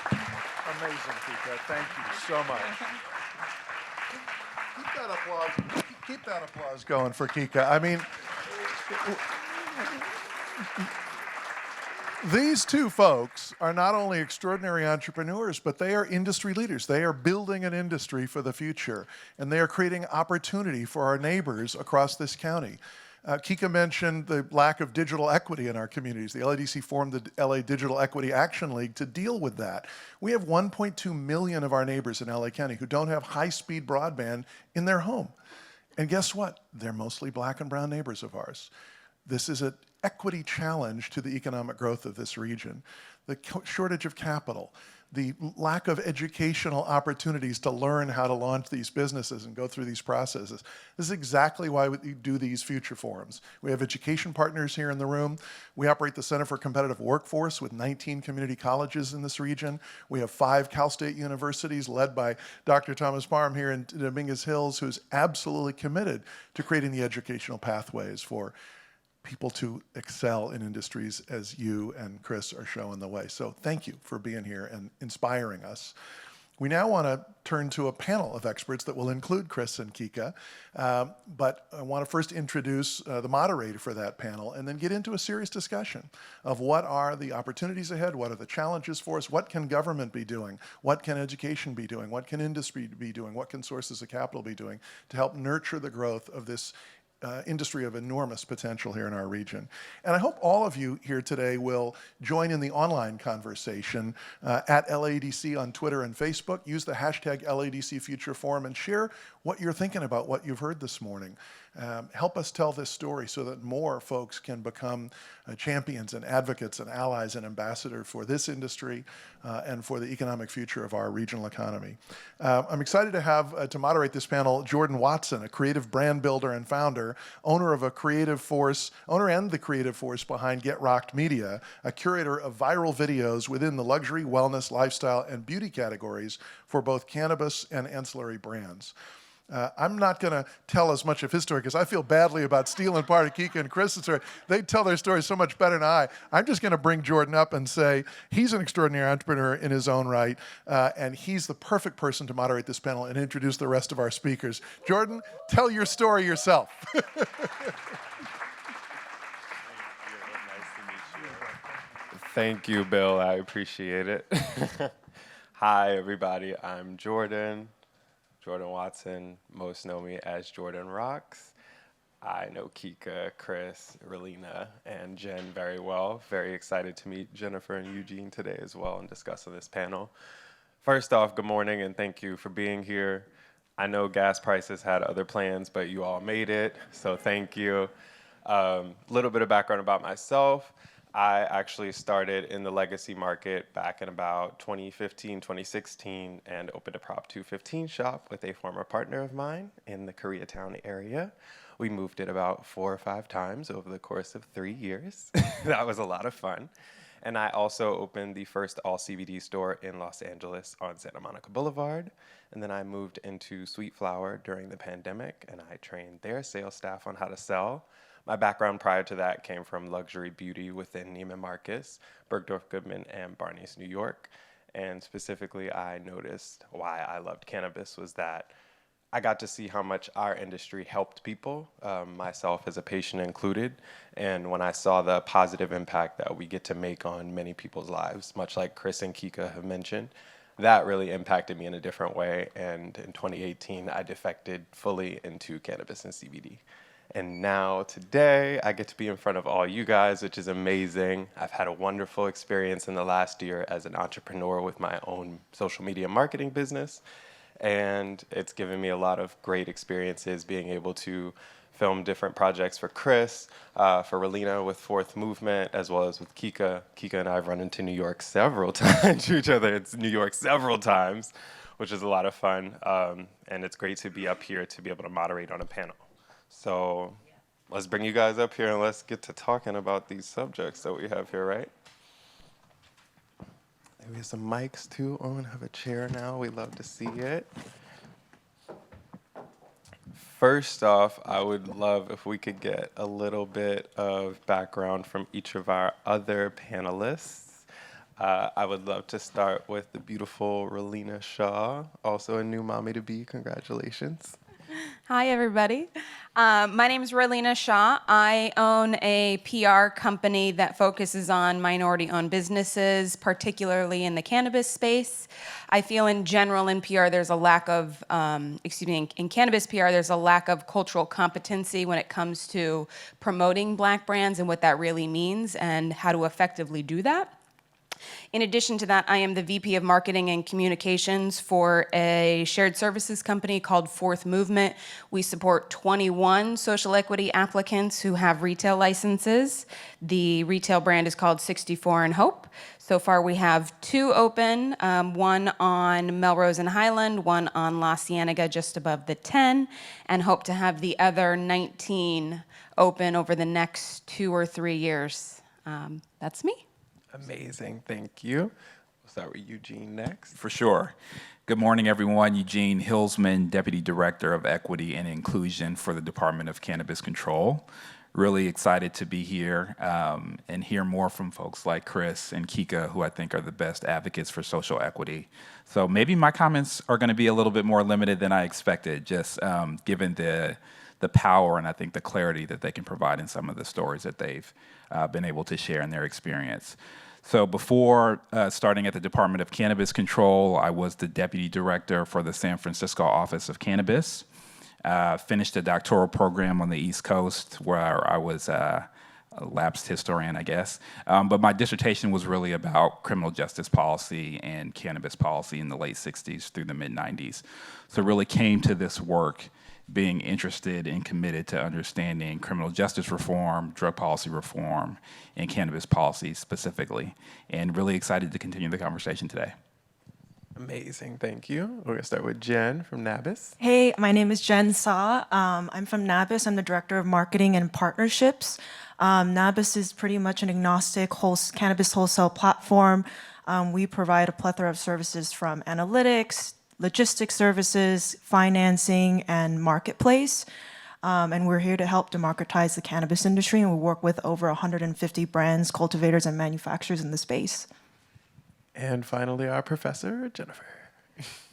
Amazing, Kika. Thank you so much. Keep that applause going for Kika. I mean, these two folks are not only extraordinary entrepreneurs, but they are industry leaders. They are building an industry for the future, and they are creating opportunity for our neighbors across this county. Kika mentioned the lack of digital equity in our communities. The LADC formed the LA Digital Equity Action League to deal with that. We have 1.2 million of our neighbors in LA County who don't have high-speed broadband in their home. And guess what? They're mostly black and brown neighbors of ours. This is an equity challenge to the economic growth of this region. The shortage of capital, the lack of educational opportunities to learn how to launch these businesses and go through these processes. This is exactly why we do these future forums. We have education partners here in the room. We operate the Center for Competitive Workforce with 19 community colleges in this region. We have 5 Cal State universities led by Dr. Thomas Parham here in Dominguez Hills, who's absolutely committed to creating the educational pathways for people to excel in industries as you and Chris are showing the way. So thank you for being here and inspiring us. We now want to turn to a panel of experts that will include Chris and Kika, but I want to first introduce the moderator for that panel and then get into a serious discussion of what are the opportunities ahead, what are the challenges for us, what can government be doing, what can education be doing, what can industry be doing, what can sources of capital be doing to help nurture the growth of this industry of enormous potential here in our region. And I hope all of you here today will join in the online conversation at LADC on Twitter and Facebook. Use the hashtag LADC Future Forum and share what you're thinking about what you've heard this morning. Help us tell this story so that more folks can become champions and advocates and allies and ambassadors for this industry and for the economic future of our regional economy. I'm excited to have to moderate this panel Jordan Watson, a creative brand builder and founder, owner and the creative force behind Get Rocked Media, a curator of viral videos within the luxury, wellness, lifestyle, and beauty categories for both cannabis and ancillary brands. I'm not going to tell as much of his story because I feel badly about stealing part of Kika and Chris's story. They tell their story so much better than I. I'm just going to bring Jordan up and say he's an extraordinary entrepreneur in his own right, and he's the perfect person to moderate this panel and introduce the rest of our speakers. Jordan, tell your story yourself. Thank you, Bill. I appreciate it. Hi, everybody. I'm Jordan Watson. Most know me as Jordan Rocks. I know Kika, Chris, Relina, and Jen very well. Very excited to meet Jennifer and Eugene today as well and discuss on this panel. First off, good morning and thank you for being here. I know gas prices had other plans, but you all made it, so thank you. Little bit of background about myself. I actually started in the legacy market back in about 2015, 2016, and opened a Prop 215 shop with a former partner of mine in the Koreatown area. We moved it about 4 or 5 times over the course of 3 years. That was a lot of fun. And I also opened the first all CBD store in Los Angeles on Santa Monica Boulevard. And then I moved into Sweet Flower during the pandemic, and I trained their sales staff on how to sell. My background prior to that came from luxury beauty within Neiman Marcus, Bergdorf Goodman, and Barney's New York. And specifically, I noticed why I loved cannabis was that I got to see how much our industry helped people, myself as a patient included. And when I saw the positive impact that we get to make on many people's lives, much like Chris and Kika have mentioned, that really impacted me in a different way. And in 2018, I defected fully into cannabis and CBD. And now today, I get to be in front of all you guys, which is amazing. I've had a wonderful experience in the last year as an entrepreneur with my own social media marketing business. and it's given me a lot of great experiences being able to film different projects for Chris, for Relina with Fourth Movement, as well as with Kika. Kika and I have run into New York several times, to each other. It's New York several times, which is a lot of fun. And it's great to be up here to be able to moderate on a panel. So let's bring you guys up here and let's get to talking about these subjects that we have here, right? We have some mics too. Oh, and have a chair now. We love to see it. First off, I would love if we could get a little bit of background from each of our other panelists. I would love to start with the beautiful Relina Shaw, also a new mommy to be. Congratulations. Hi, everybody. My name is Relina Shaw. I own a PR company that focuses on minority-owned businesses, particularly in the cannabis space. I feel in general in PR there's a lack of, in cannabis PR there's a lack of cultural competency when it comes to promoting Black brands and what that really means and how to effectively do that. In addition to that, I am the VP of Marketing and Communications for a shared services company called Fourth Movement. We support 21 social equity applicants who have retail licenses. The retail brand is called 64 and Hope. So far we have 2 open, one on Melrose and Highland, one on La Cienega just above the 10, and hope to have the other 19 open over the next 2 or 3 years. That's me. Amazing, thank you. We'll start with Eugene next. For sure. Good morning, everyone. Eugene Hilsman, Deputy Director of Equity and Inclusion for the Department of Cannabis Control. Really excited to be here and hear more from folks like Chris and Kika, who I think are the best advocates for social equity. So maybe my comments are going to be a little bit more limited than I expected, just given the power and I think the clarity that they can provide in some of the stories that they've been able to share in their experience. So before starting at the Department of Cannabis Control, I was the Deputy Director for the San Francisco Office of Cannabis. Finished a doctoral program on the East Coast where I was a lapsed historian, I guess. But my dissertation was really about criminal justice policy and cannabis policy in the late 60s through the mid-90s. So really came to this work being interested and committed to understanding criminal justice reform, drug policy reform, and cannabis policy specifically, and really excited to continue the conversation today. Amazing, thank you. We're gonna start with Jen from NABIS. Hey, my name is Jen Saw. I'm from NABIS. I'm the Director of Marketing and Partnerships. NABIS is pretty much an agnostic cannabis wholesale platform. We provide a plethora of services from analytics, logistics services, financing, and marketplace. And we're here to help democratize the cannabis industry, and we work with over 150 brands, cultivators, and manufacturers in the space. And finally, our professor, Jennifer.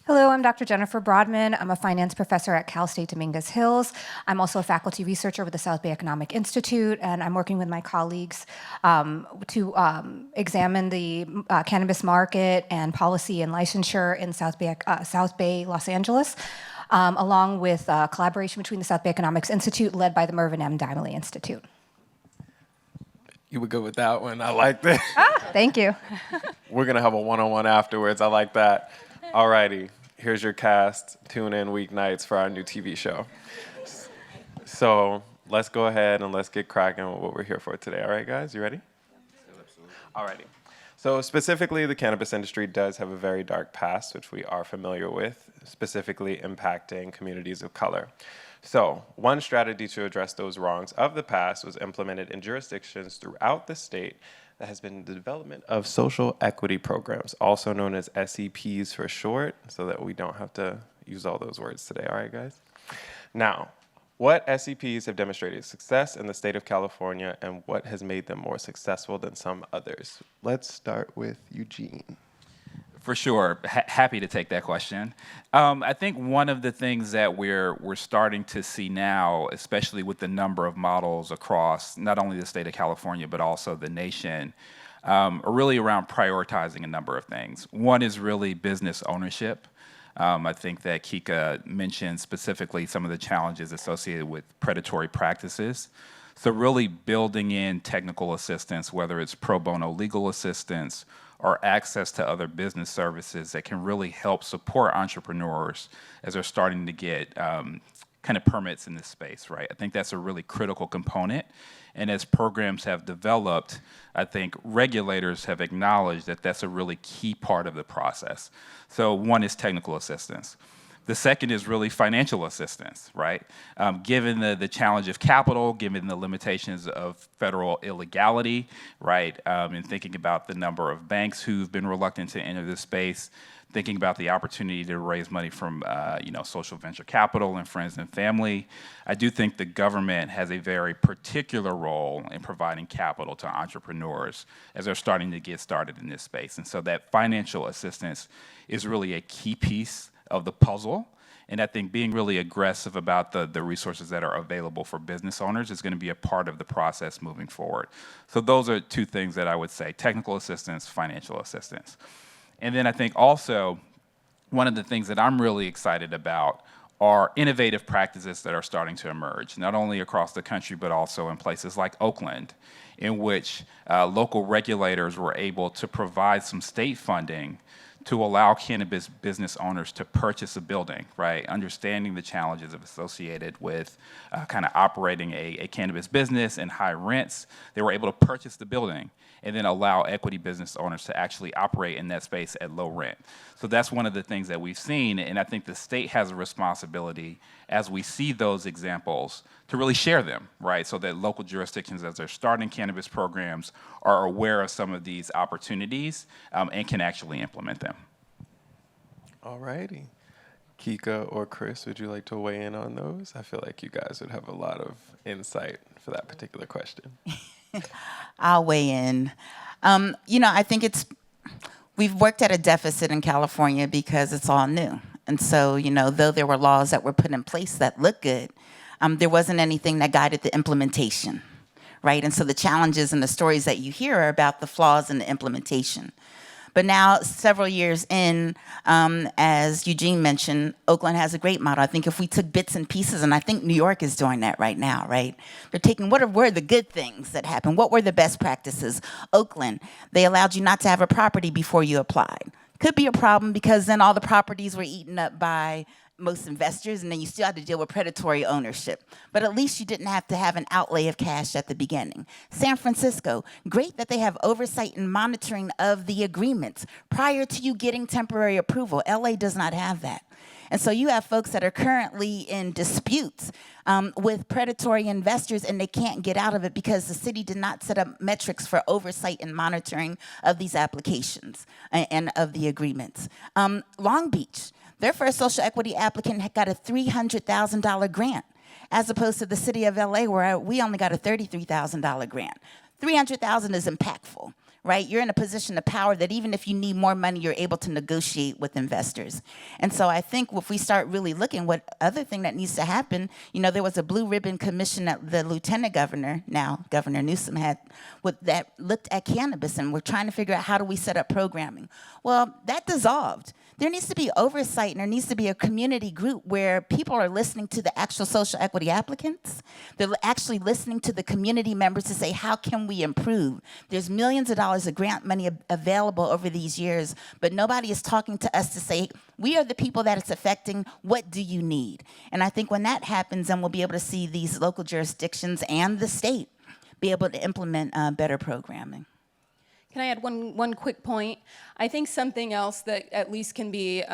Hello, I'm Dr. Jennifer Broadman. I'm a finance professor at Cal State Dominguez Hills. I'm also a faculty researcher with the South Bay Economic Institute, and I'm working with my colleagues to examine the cannabis market and policy and licensure in South Bay, Los Angeles, along with collaboration between the South Bay Economics Institute, led by the Mervyn M. Dimely Institute. You were good with that one. I like that. Thank you. We're gonna have a one-on-one afterwards. I like that. Alrighty, here's your cast. Tune in weeknights for our new TV show. So let's go ahead and let's get cracking with what we're here for today. All right, guys, you ready? Absolutely. Alrighty. So specifically, the cannabis industry does have a very dark past, which we are familiar with, specifically impacting communities of color. So one strategy to address those wrongs of the past was implemented in jurisdictions throughout the state that has been the development of social equity programs, also known as SEPs for short, so that we don't have to use all those words today. All right, guys? Now, what SEPs have demonstrated success in the state of California, and what has made them more successful than some others? Let's start with Eugene. For sure, happy to take that question. I think one of the things that we're starting to see now, especially with the number of models across not only the state of California, but also the nation, are really around prioritizing a number of things. One is really business ownership. I think that Kika mentioned specifically some of the challenges associated with predatory practices. So really building in technical assistance, whether it's pro bono legal assistance or access to other business services that can really help support entrepreneurs as they're starting to get kind of permits in this space, right? I think that's a really critical component. And as programs have developed, I think regulators have acknowledged that that's a really key part of the process. So one is technical assistance. The second is really financial assistance, right? Given the challenge of capital, given the limitations of federal illegality, right? And thinking about the number of banks who've been reluctant to enter this space, thinking about the opportunity to raise money from social venture capital and friends and family, I do think the government has a very particular role in providing capital to entrepreneurs as they're starting to get started in this space. And so that financial assistance is really a key piece of the puzzle. And I think being really aggressive about the resources that are available for business owners is going to be a part of the process moving forward. So those are two things that I would say: technical assistance, financial assistance. And then I think also one of the things that I'm really excited about are innovative practices that are starting to emerge, not only across the country, but also in places like Oakland, in which local regulators were able to provide some state funding to allow cannabis business owners to purchase a building, right? Understanding the challenges associated with kind of operating a cannabis business and high rents, they were able to purchase the building and then allow equity business owners to actually operate in that space at low rent. So that's one of the things that we've seen, and I think the state has a responsibility as we see those examples to really share them, right? So that local jurisdictions, as they're starting cannabis programs, are aware of some of these opportunities and can actually implement them. All righty. Kika or Chris, would you like to weigh in on those? I feel like you guys would have a lot of insight for that particular question. I'll weigh in. I think we've worked at a deficit in California because it's all new. And so, though there were laws that were put in place that look good, there wasn't anything that guided the implementation, right? And so the challenges and the stories that you hear are about the flaws in the implementation. But now, several years in, as Eugene mentioned, Oakland has a great model. I think if we took bits and pieces, and I think New York is doing that right now, right? They're taking what were the good things that happened? What were the best practices? Oakland, they allowed you not to have a property before you applied. Could be a problem because then all the properties were eaten up by most investors, and then you still had to deal with predatory ownership. But at least you didn't have to have an outlay of cash at the beginning. San Francisco, great that they have oversight and monitoring of the agreements prior to you getting temporary approval. LA does not have that. And so you have folks that are currently in disputes with predatory investors, and they can't get out of it because the city did not set up metrics for oversight and monitoring of these applications and of the agreements. Long Beach, their first social equity applicant got a $300,000 grant, as opposed to the city of LA, where we only got a $33,000 grant. $300,000 is impactful, right? You're in a position of power that even if you need more money, you're able to negotiate with investors. And so I think if we start really looking, what other thing that needs to happen, there was a blue ribbon commission that the lieutenant governor, now Governor Newsom, had that looked at cannabis, and we're trying to figure out how do we set up programming. Well, that dissolved. There needs to be oversight, and there needs to be a community group where people are listening to the actual social equity applicants. They're actually listening to the community members to say, how can we improve? There's millions of dollars of grant money available over these years, but nobody is talking to us to say, we are the people that it's affecting. What do you need? And I think when that happens, then we'll be able to see these local jurisdictions and the state be able to implement better programming. Can I add one quick point? I think something else that at least can be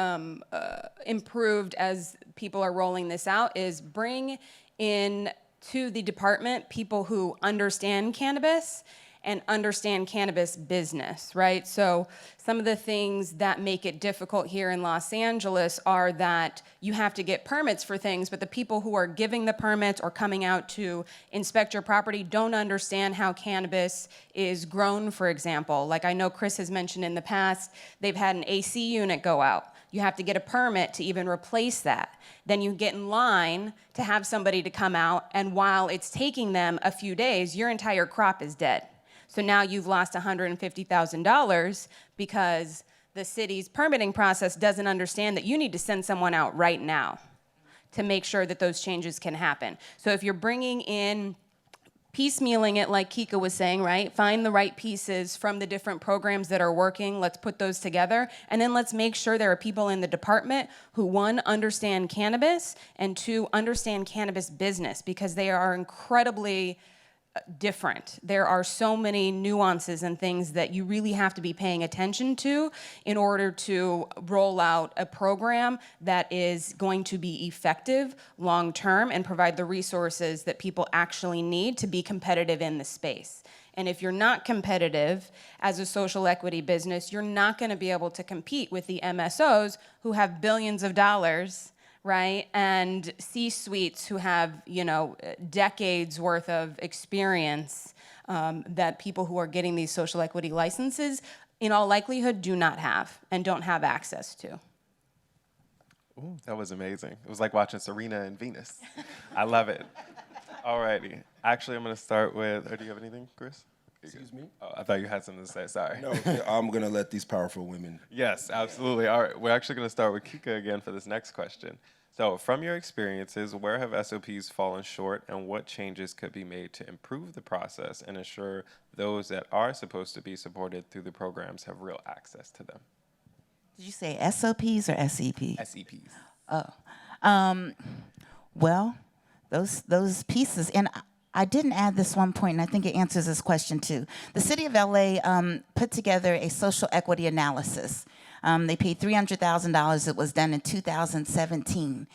improved as people are rolling this out is bring in to the department people who understand cannabis and understand cannabis business, right? So some of the things that make it difficult here in Los Angeles are that you have to get permits for things, but the people who are giving the permits or coming out to inspect your property don't understand how cannabis is grown, for example. Like I know Chris has mentioned in the past, they've had an AC unit go out. You have to get a permit to even replace that. Then you get in line to have somebody to come out, and while it's taking them a few days, your entire crop is dead. So now you've lost $150,000 because the city's permitting process doesn't understand that you need to send someone out right now to make sure that those changes can happen. So if you're bringing in, piecemealing it like Kika was saying, right? Find the right pieces from the different programs that are working. Let's put those together. And then let's make sure there are people in the department who, one, understand cannabis, and two, understand cannabis business, because they are incredibly different. There are so many nuances and things that you really have to be paying attention to in order to roll out a program that is going to be effective long term and provide the resources that people actually need to be competitive in the space. And if you're not competitive as a social equity business, you're not going to be able to compete with the MSOs who have billions of dollars, right? And C-suites who have, decades worth of experience that people who are getting these social equity licenses in all likelihood do not have and don't have access to. Ooh, that was amazing. It was like watching Serena and Venus. I love it. Alrighty. Actually, I'm going to start with, or do you have anything, Chris? Excuse me? Oh, I thought you had something to say. Sorry. No, I'm going to let these powerful women. Yes, absolutely. All right. We're actually going to start with Kika again for this next question. So, from your experiences, where have SOPs fallen short, and what changes could be made to improve the process and ensure those that are supposed to be supported through the programs have real access to them? Did you say SOPs or SEPs? SEPs. Well, those pieces, and I didn't add this one point, and I think it answers this question too. The city of LA put together a social equity analysis. They paid $300,000. It was done in 2017.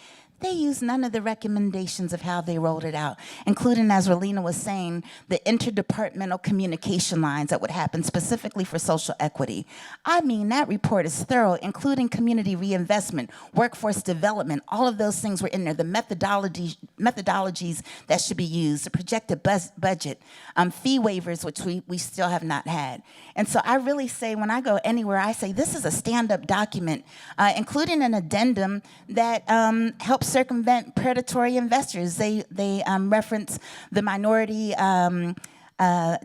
They used none of the recommendations of how they rolled it out, including, as Relina was saying, the interdepartmental communication lines that would happen specifically for social equity. I mean, that report is thorough, including community reinvestment, workforce development, all of those things were in there, the methodologies that should be used, the projected budget, fee waivers, which we still have not had. And so I really say, when I go anywhere, I say this is a stand-up document, including an addendum that helps circumvent predatory investors. They reference the minority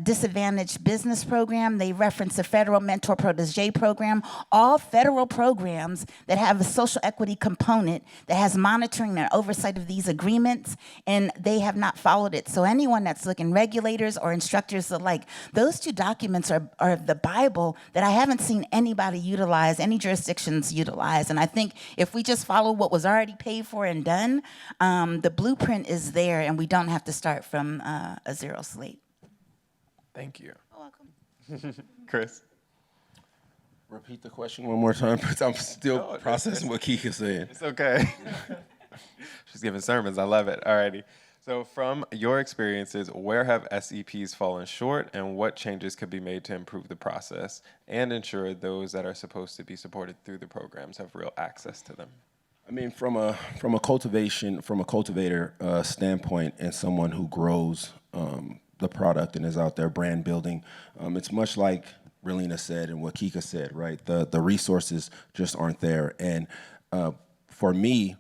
disadvantaged business program. They reference the federal mentor protege program, all federal programs that have a social equity component that has monitoring and oversight of these agreements, and they have not followed it. So anyone that's looking, regulators or instructors alike, those two documents are the Bible that I haven't seen anybody utilize, any jurisdictions utilize. And I think if we just follow what was already paid for and done, the blueprint is there, and we don't have to start from a zero slate. Thank you. You're welcome. Chris? Repeat the question one more time, because I'm still processing what Kika's saying. It's okay. She's giving sermons. I love it. Alrighty. So from your experiences, where have SEPs fallen short, and what changes could be made to improve the process and ensure those that are supposed to be supported through the programs have real access to them? I mean, from a cultivator standpoint, and someone who grows the product and is out there brand building, it's much like Relina said and what Kika said, right? The resources just aren't there. And for me,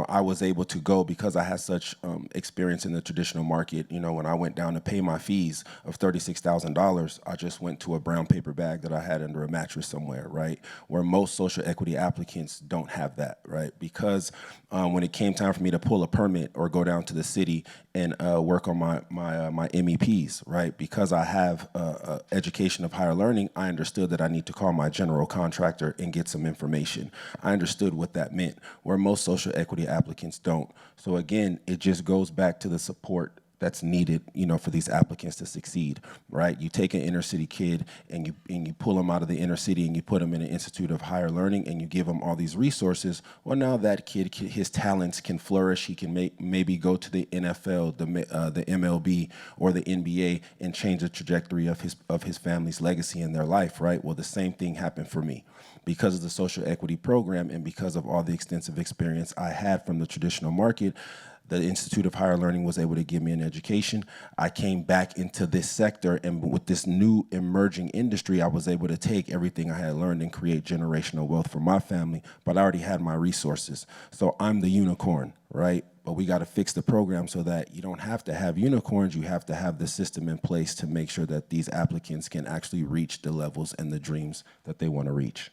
I was able to go because I had such experience in the traditional market. When I went down to pay my fees of $36,000, I just went to a brown paper bag that I had under a mattress somewhere, right? Where most social equity applicants don't have that, right? Because when it came time for me to pull a permit or go down to the city and work on my MEPs, right? Because I have education of higher learning, I understood that I need to call my general contractor and get some information. I understood what that meant, where most social equity applicants don't. So again, it just goes back to the support that's needed, for these applicants to succeed, right? You take an inner city kid and you pull them out of the inner city and you put them in an institute of higher learning and you give them all these resources. Well, now that kid, his talents can flourish. He can maybe go to the NFL, the MLB, or the NBA and change the trajectory of his family's legacy in their life, right? Well, the same thing happened for me. Because of the social equity program and because of all the extensive experience I had from the traditional market, the Institute of Higher Learning was able to give me an education. I came back into this sector, and with this new emerging industry, I was able to take everything I had learned and create generational wealth for my family, but I already had my resources. So I'm the unicorn, right? But we got to fix the program so that you don't have to have unicorns. You have to have the system in place to make sure that these applicants can actually reach the levels and the dreams that they want to reach.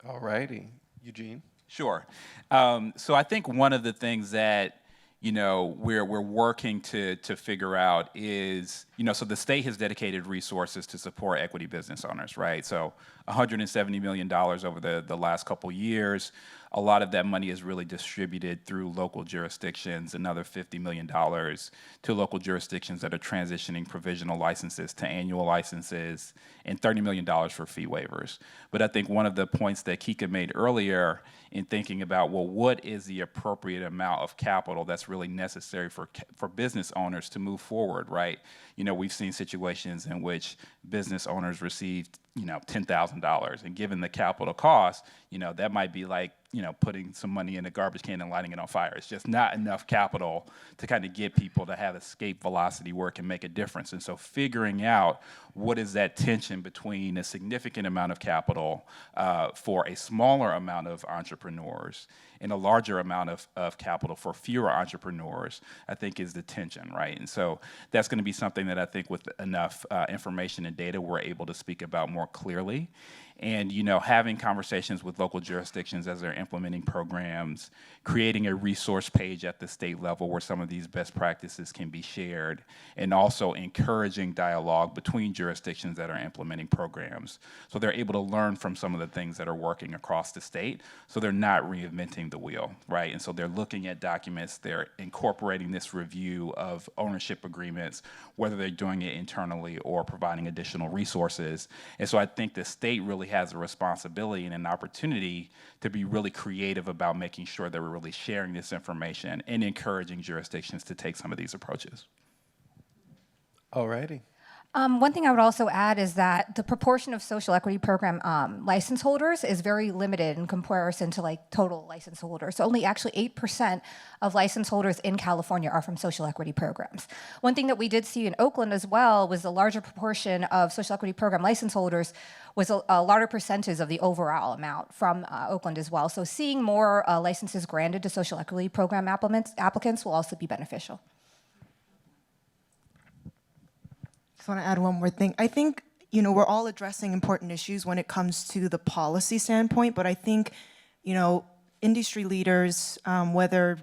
All righty. Eugene? Sure. So I think one of the things that we're working to figure out is so the state has dedicated resources to support equity business owners, right? So $170 million over the last couple years. A lot of that money is really distributed through local jurisdictions, another $50 million to local jurisdictions that are transitioning provisional licenses to annual licenses, and $30 million for fee waivers. But I think one of the points that Kika made earlier in thinking about, well, what is the appropriate amount of capital that's really necessary for business owners to move forward, right? We've seen situations in which business owners received, $10,000, and given the capital cost, that might be like, putting some money in a garbage can and lighting it on fire. It's just not enough capital to kind of get people to have escape velocity work and make a difference. And so figuring out what is that tension between a significant amount of capital for a smaller amount of entrepreneurs and a larger amount of capital for fewer entrepreneurs, I think is the tension, right? And so that's going to be something that I think with enough information and data, we're able to speak about more clearly. And having conversations with local jurisdictions as they're implementing programs, creating a resource page at the state level where some of these best practices can be shared, and also encouraging dialogue between jurisdictions that are implementing programs, so they're able to learn from some of the things that are working across the state, so they're not reinventing the wheel, right? And so they're looking at documents, they're incorporating this review of ownership agreements, whether they're doing it internally or providing additional resources. And so I think the state really has a responsibility and an opportunity to be really creative about making sure that we're really sharing this information and encouraging jurisdictions to take some of these approaches. All righty. One thing I would also add is that the proportion of social equity program license holders is very limited in comparison to total license holders. So only actually 8% of license holders in California are from social equity programs. One thing that we did see in Oakland as well was the larger proportion of social equity program license holders was a larger percentage of the overall amount from Oakland as well. So seeing more licenses granted to social equity program applicants will also be beneficial. I want to add one more thing. I think, we're all addressing important issues when it comes to the policy standpoint, but I think, industry leaders, whether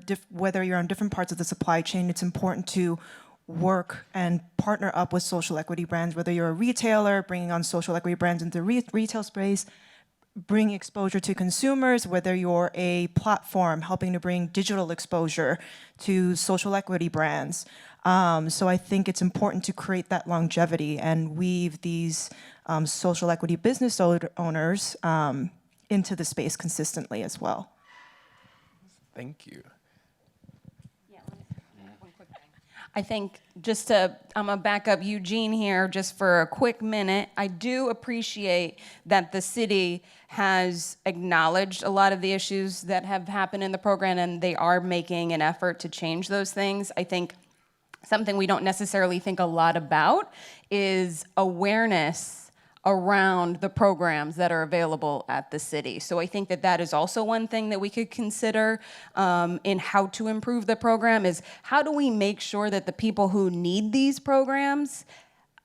you're on different parts of the supply chain, it's important to work and partner up with social equity brands, whether you're a retailer, bringing on social equity brands into retail space, bring exposure to consumers, whether you're a platform helping to bring digital exposure to social equity brands. So I think it's important to create that longevity and weave these social equity business owners into the space consistently as well. Thank you. I think I'm gonna back up Eugene here just for a quick minute. I do appreciate that the city has acknowledged a lot of the issues that have happened in the program, and they are making an effort to change those things. I think something we don't necessarily think a lot about is awareness around the programs that are available at the city. So I think that is also one thing that we could consider in how to improve the program is how do we make sure that the people who need these programs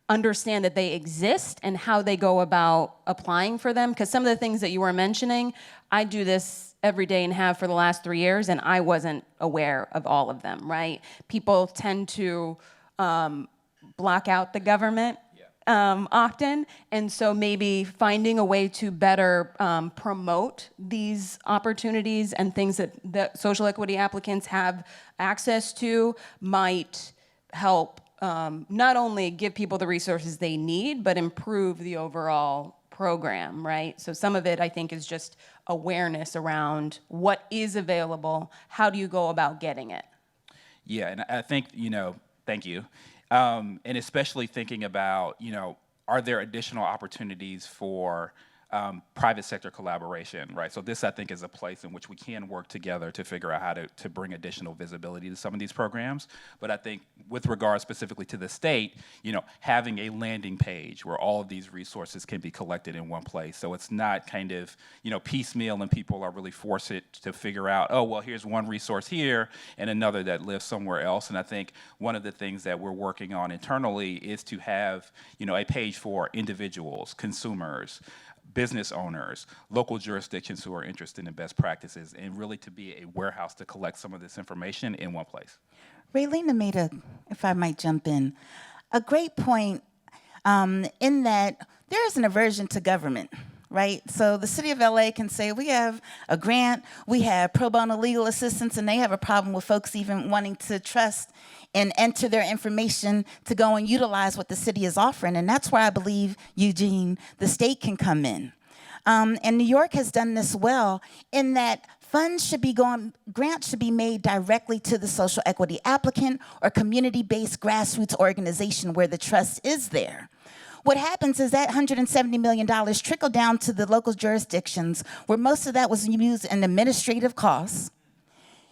understand that they exist and how they go about applying for them? Because some of the things that you were mentioning, I do this every day and have for the last 3 years, and I wasn't aware of all of them, right? People tend to block out the government often, and so maybe finding a way to better promote these opportunities and things that social equity applicants have access to might help not only give people the resources they need, but improve the overall program, right? So some of it, I think, is just awareness around what is available, how do you go about getting it? Yeah, and I think, thank you. And especially thinking about, are there additional opportunities for private sector collaboration, right? So this, I think, is a place in which we can work together to figure out how to bring additional visibility to some of these programs. But I think with regard specifically to the state, having a landing page where all of these resources can be collected in one place. So it's not kind of, piecemeal and people are really forced to figure out, oh, well, here's one resource here and another that lives somewhere else. And I think one of the things that we're working on internally is to have, a page for individuals, consumers, business owners, local jurisdictions who are interested in best practices, and really to be a warehouse to collect some of this information in one place. Raylene made if I might jump in, a great point in that there is an aversion to government, right? So the city of LA can say, we have a grant, we have pro bono legal assistance, and they have a problem with folks even wanting to trust and enter their information to go and utilize what the city is offering. And that's where I believe, Eugene, the state can come in. And New York has done this well in that grants should be made directly to the social equity applicant or community-based grassroots organization where the trust is there. What happens is that $170 million trickled down to the local jurisdictions where most of that was used in administrative costs.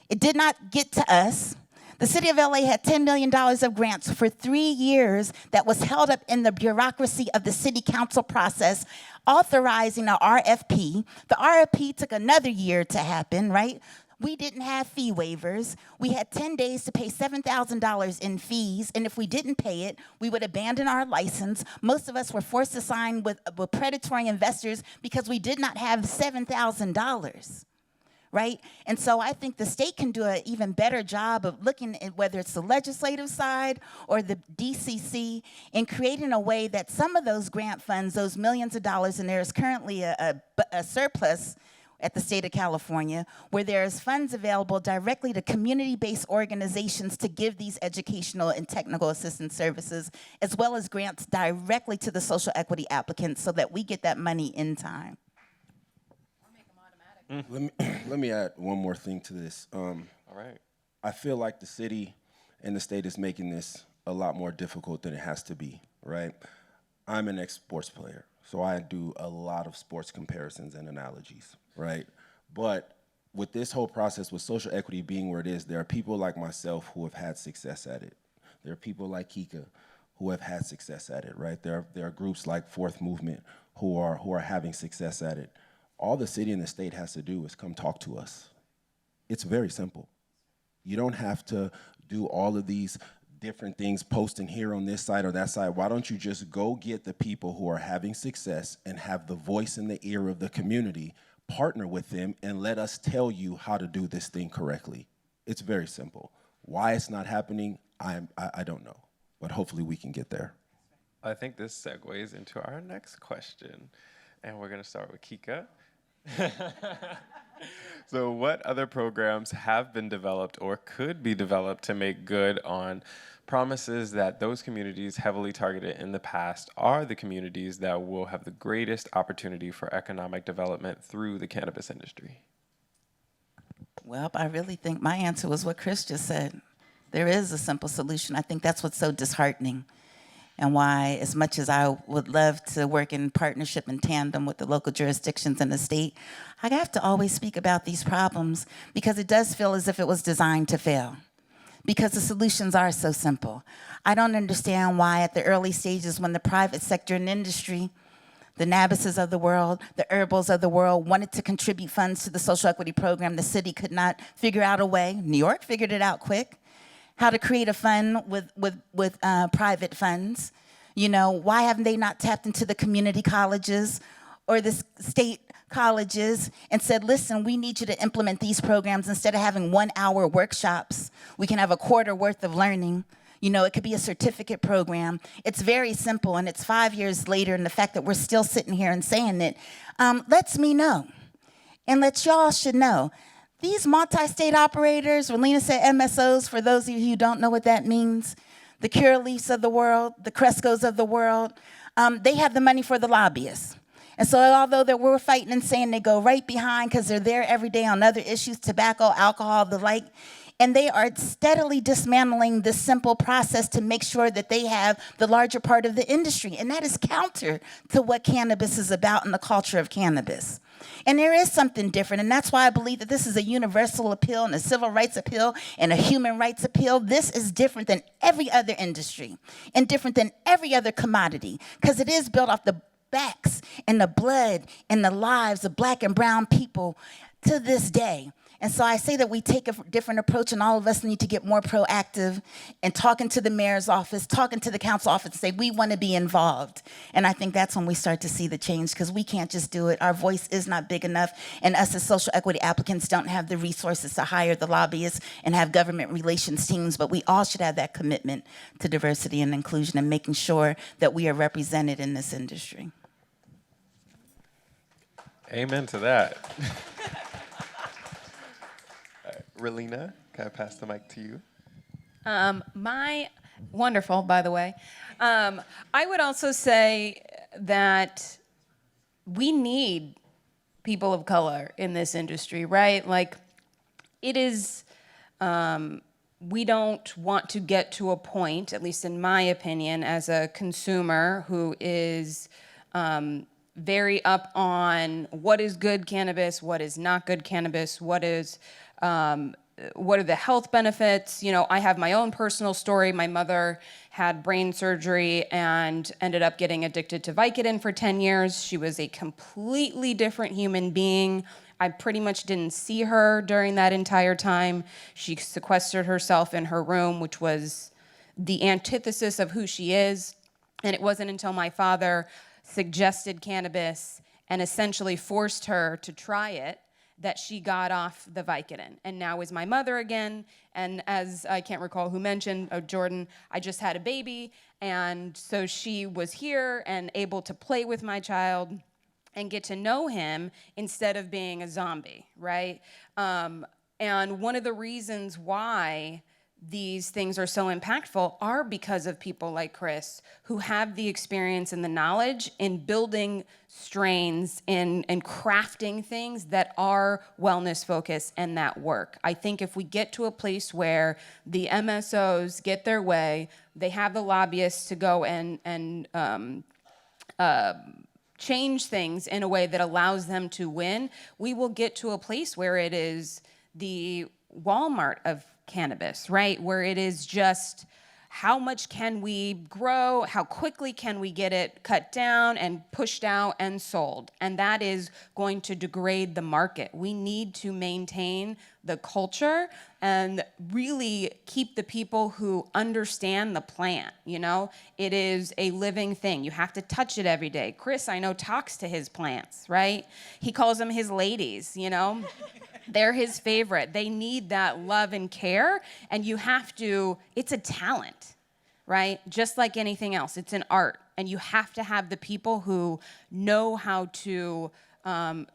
It did not get to us. The city of LA had $10 million of grants for 3 years that was held up in the bureaucracy of the city council process, authorizing a RFP. The RFP took another year to happen, right? We didn't have fee waivers. We had 10 days to pay $7,000 in fees, and if we didn't pay it, we would abandon our license. Most of us were forced to sign with predatory investors because we did not have $7,000. Right? And so I think the state can do an even better job of looking at whether it's the legislative side or the DCC in creating a way that some of those grant funds, those millions of dollars, and there is currently a surplus at the state of California, where there's funds available directly to community-based organizations to give these educational and technical assistance services, as well as grants directly to the social equity applicants so that we get that money in time. Let me add one more thing to this. All right. I feel like the city and the state is making this a lot more difficult than it has to be, right? I'm an ex-sports player, so I do a lot of sports comparisons and analogies, right? But with this whole process, with social equity being where it is, there are people like myself who have had success at it. There are people like Kika who have had success at it, right? There are groups like Fourth Movement who are having success at it. All the city and the state has to do is come talk to us. It's very simple. You don't have to do all of these different things, posting here on this side or that side. Why don't you just go get the people who are having success and have the voice in the ear of the community, partner with them, and let us tell you how to do this thing correctly. It's very simple. Why it's not happening, I don't know, but hopefully we can get there. I think this segues into our next question, and we're going to start with Kika. So what other programs have been developed or could be developed to make good on promises that those communities heavily targeted in the past are the communities that will have the greatest opportunity for economic development through the cannabis industry? Well, I really think my answer was what Chris just said. There is a simple solution. I think that's what's so disheartening, and why, as much as I would love to work in partnership and tandem with the local jurisdictions in the state, I have to always speak about these problems because it does feel as if it was designed to fail, because the solutions are so simple. I don't understand why at the early stages when the private sector and industry, the NABISs of the world, the Herbals of the world wanted to contribute funds to the social equity program, the city could not figure out a way. New York figured it out quick. How to create a fund with private funds. You know, why haven't they not tapped into the community colleges or the state colleges and said, listen, we need you to implement these programs. Instead of having 1 hour workshops, we can have a quarter worth of learning. You know, it could be a certificate program. It's very simple, and it's 5 years later, and the fact that we're still sitting here and saying it lets me know, and lets y'all should know. These multi-state operators, Relina said MSOs, for those of you who don't know what that means, the Curaleafs of the world, the Crescos of the world, they have the money for the lobbyists. And so although we're fighting and saying they go right behind because they're there every day on other issues, tobacco, alcohol, the like, and they are steadily dismantling this simple process to make sure that they have the larger part of the industry. And that is counter to what cannabis is about and the culture of cannabis. And there is something different, and that's why I believe that this is a universal appeal and a civil rights appeal and a human rights appeal. This is different than every other industry and different than every other commodity because it is built off the backs and the blood and the lives of Black and brown people to this day. And so I say that we take a different approach, and all of us need to get more proactive in talking to the mayor's office, talking to the council office, and say, we want to be involved. And I think that's when we start to see the change, because we can't just do it. Our voice is not big enough, and us as social equity applicants don't have the resources to hire the lobbyists and have government relations teams, but we all should have that commitment to diversity and inclusion and making sure that we are represented in this industry. Amen to that. Relina, can I pass the mic to you? Wonderful, by the way. I would also say that we need people of color in this industry, right? Like, it is, we don't want to get to a point, at least in my opinion, as a consumer who is very up on what is good cannabis, what is not good cannabis, what are the health benefits. You know, I have my own personal story. My mother had brain surgery and ended up getting addicted to Vicodin for 10 years. She was a completely different human being. I pretty much didn't see her during that entire time. She sequestered herself in her room, which was the antithesis of who she is. And it wasn't until my father suggested cannabis and essentially forced her to try it that she got off the Vicodin, and now is my mother again. And as I can't recall who mentioned, Jordan, I just had a baby, and so she was here and able to play with my child and get to know him instead of being a zombie, right? And one of the reasons why these things are so impactful are because of people like Chris, who have the experience and the knowledge in building strains and crafting things that are wellness focused and that work. I think if we get to a place where the MSOs get their way, they have the lobbyists to go and change things in a way that allows them to win, we will get to a place where it is the Walmart of cannabis, right? Where it is just how much can we grow, how quickly can we get it cut down and pushed out and sold. And that is going to degrade the market. We need to maintain the culture and really keep the people who understand the plant, you know? It is a living thing. You have to touch it every day. Chris, I know, talks to his plants, right? He calls them his ladies, you know? They're his favorite. They need that love and care, and you have to, it's a talent, right? Just like anything else, it's an art, and you have to have the people who know how to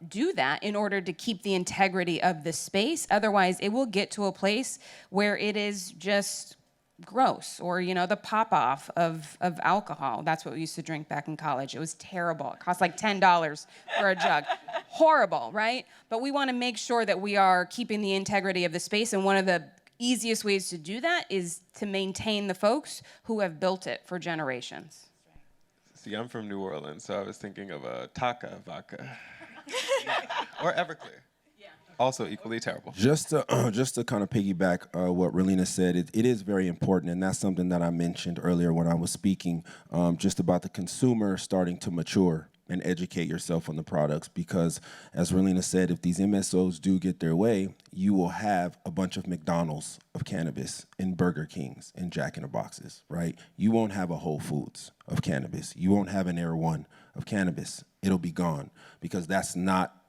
do that in order to keep the integrity of the space. Otherwise, it will get to a place where it is just gross, or, you know, the pop-off of alcohol. That's what we used to drink back in college. It was terrible. It cost like $10 for a jug. Horrible, right? But we want to make sure that we are keeping the integrity of the space, and one of the easiest ways to do that is to maintain the folks who have built it for generations. See, I'm from New Orleans, so I was thinking of a Taka vodka. Or Everclear. Also equally terrible. Just to kind of piggyback what Relina said, it is very important, and that's something that I mentioned earlier when I was speaking, just about the consumer starting to mature and educate yourself on the products, because as Relina said, if these MSOs do get their way, you will have a bunch of McDonald's of cannabis and Burger Kings and Jack in the Boxes, right? You won't have a Whole Foods of cannabis. You won't have an Air One of cannabis. It'll be gone, because that's not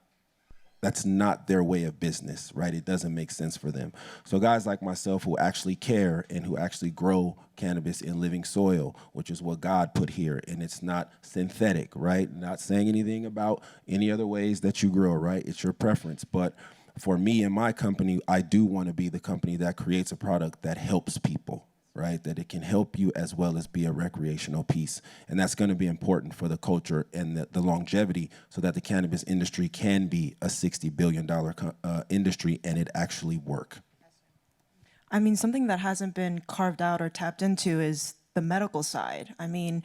their way of business, right? It doesn't make sense for them. So guys like myself who actually care and who actually grow cannabis in living soil, which is what God put here, and it's not synthetic, right? Not saying anything about any other ways that you grow, right? It's your preference. But for me and my company, I do want to be the company that creates a product that helps people, right? That it can help you as well as be a recreational piece. And that's going to be important for the culture and the longevity, so that the cannabis industry can be a $60 billion industry and it actually work. I mean, something that hasn't been carved out or tapped into is the medical side. I mean,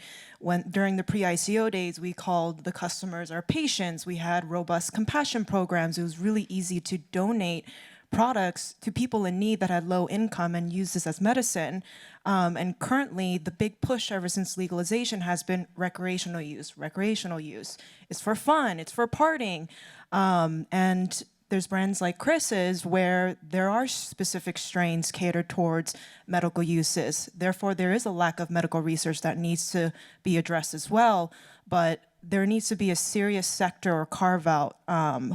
during the pre-ICO days, we called the customers our patients. We had robust compassion programs. It was really easy to donate products to people in need that had low income and use this as medicine. And currently, the big push ever since legalization has been recreational use. Recreational use. It's for fun, it's for partying. And there's brands like Chris's where there are specific strains catered towards medical uses. Therefore, there is a lack of medical research that needs to be addressed as well. But there needs to be a serious sector or carve out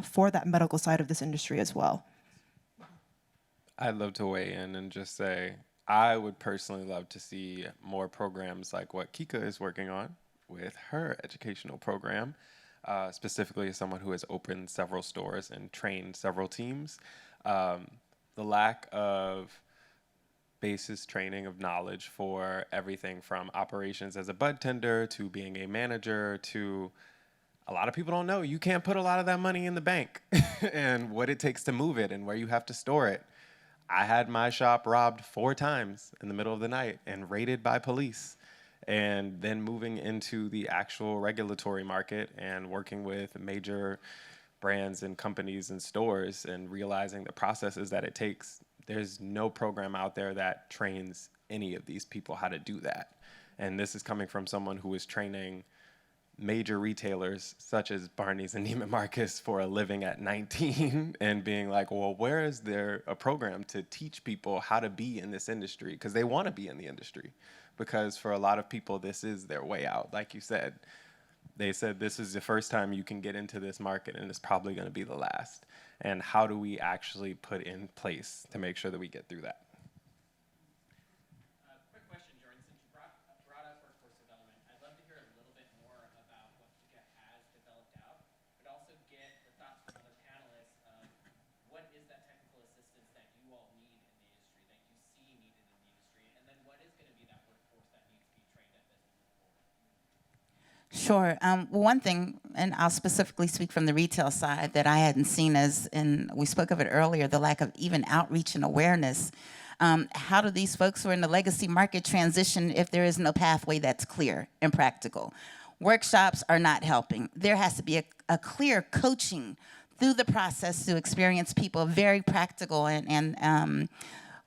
for that medical side of this industry as well. I'd love to weigh in and just say I would personally love to see more programs like what Kika is working on with her educational program, specifically as someone who has opened several stores and trained several teams. The lack of basis training of knowledge for everything from operations as a bud tender to being a manager to a lot of people don't know you can't put a lot of that money in the bank and what it takes to move it and where you have to store it. I had my shop robbed 4 times in the middle of the night and raided by police. And then moving into the actual regulatory market and working with major brands and companies and stores and realizing the processes that it takes, there's no program out there that trains any of these people how to do that. And this is coming from someone who is training major retailers such as Barney's and Neiman Marcus for a living at 19 and being like, well, where is there a program to teach people how to be in this industry? Because they want to be in the industry. Because for a lot of people, this is their way out. Like you said, they said this is the first time you can get into this market and it's probably going to be the last. And how do we actually put in place to make sure that we get through that? Quick question, Jordan. Since you brought up workforce development, I'd love to hear a little bit more about what Kika has developed out, but also get the thoughts from other panelists of what is that technical assistance that you all need in the industry, that you see needed in the industry, and then what is going to be that workforce that needs to be trained up as we move forward? Sure. Well, one thing, and I'll specifically speak from the retail side, that I hadn't seen as, and we spoke of it earlier, the lack of even outreach and awareness. How do these folks who are in the legacy market transition if there is no pathway that's clear and practical? Workshops are not helping. There has to be a clear coaching through the process to experience people, very practical. And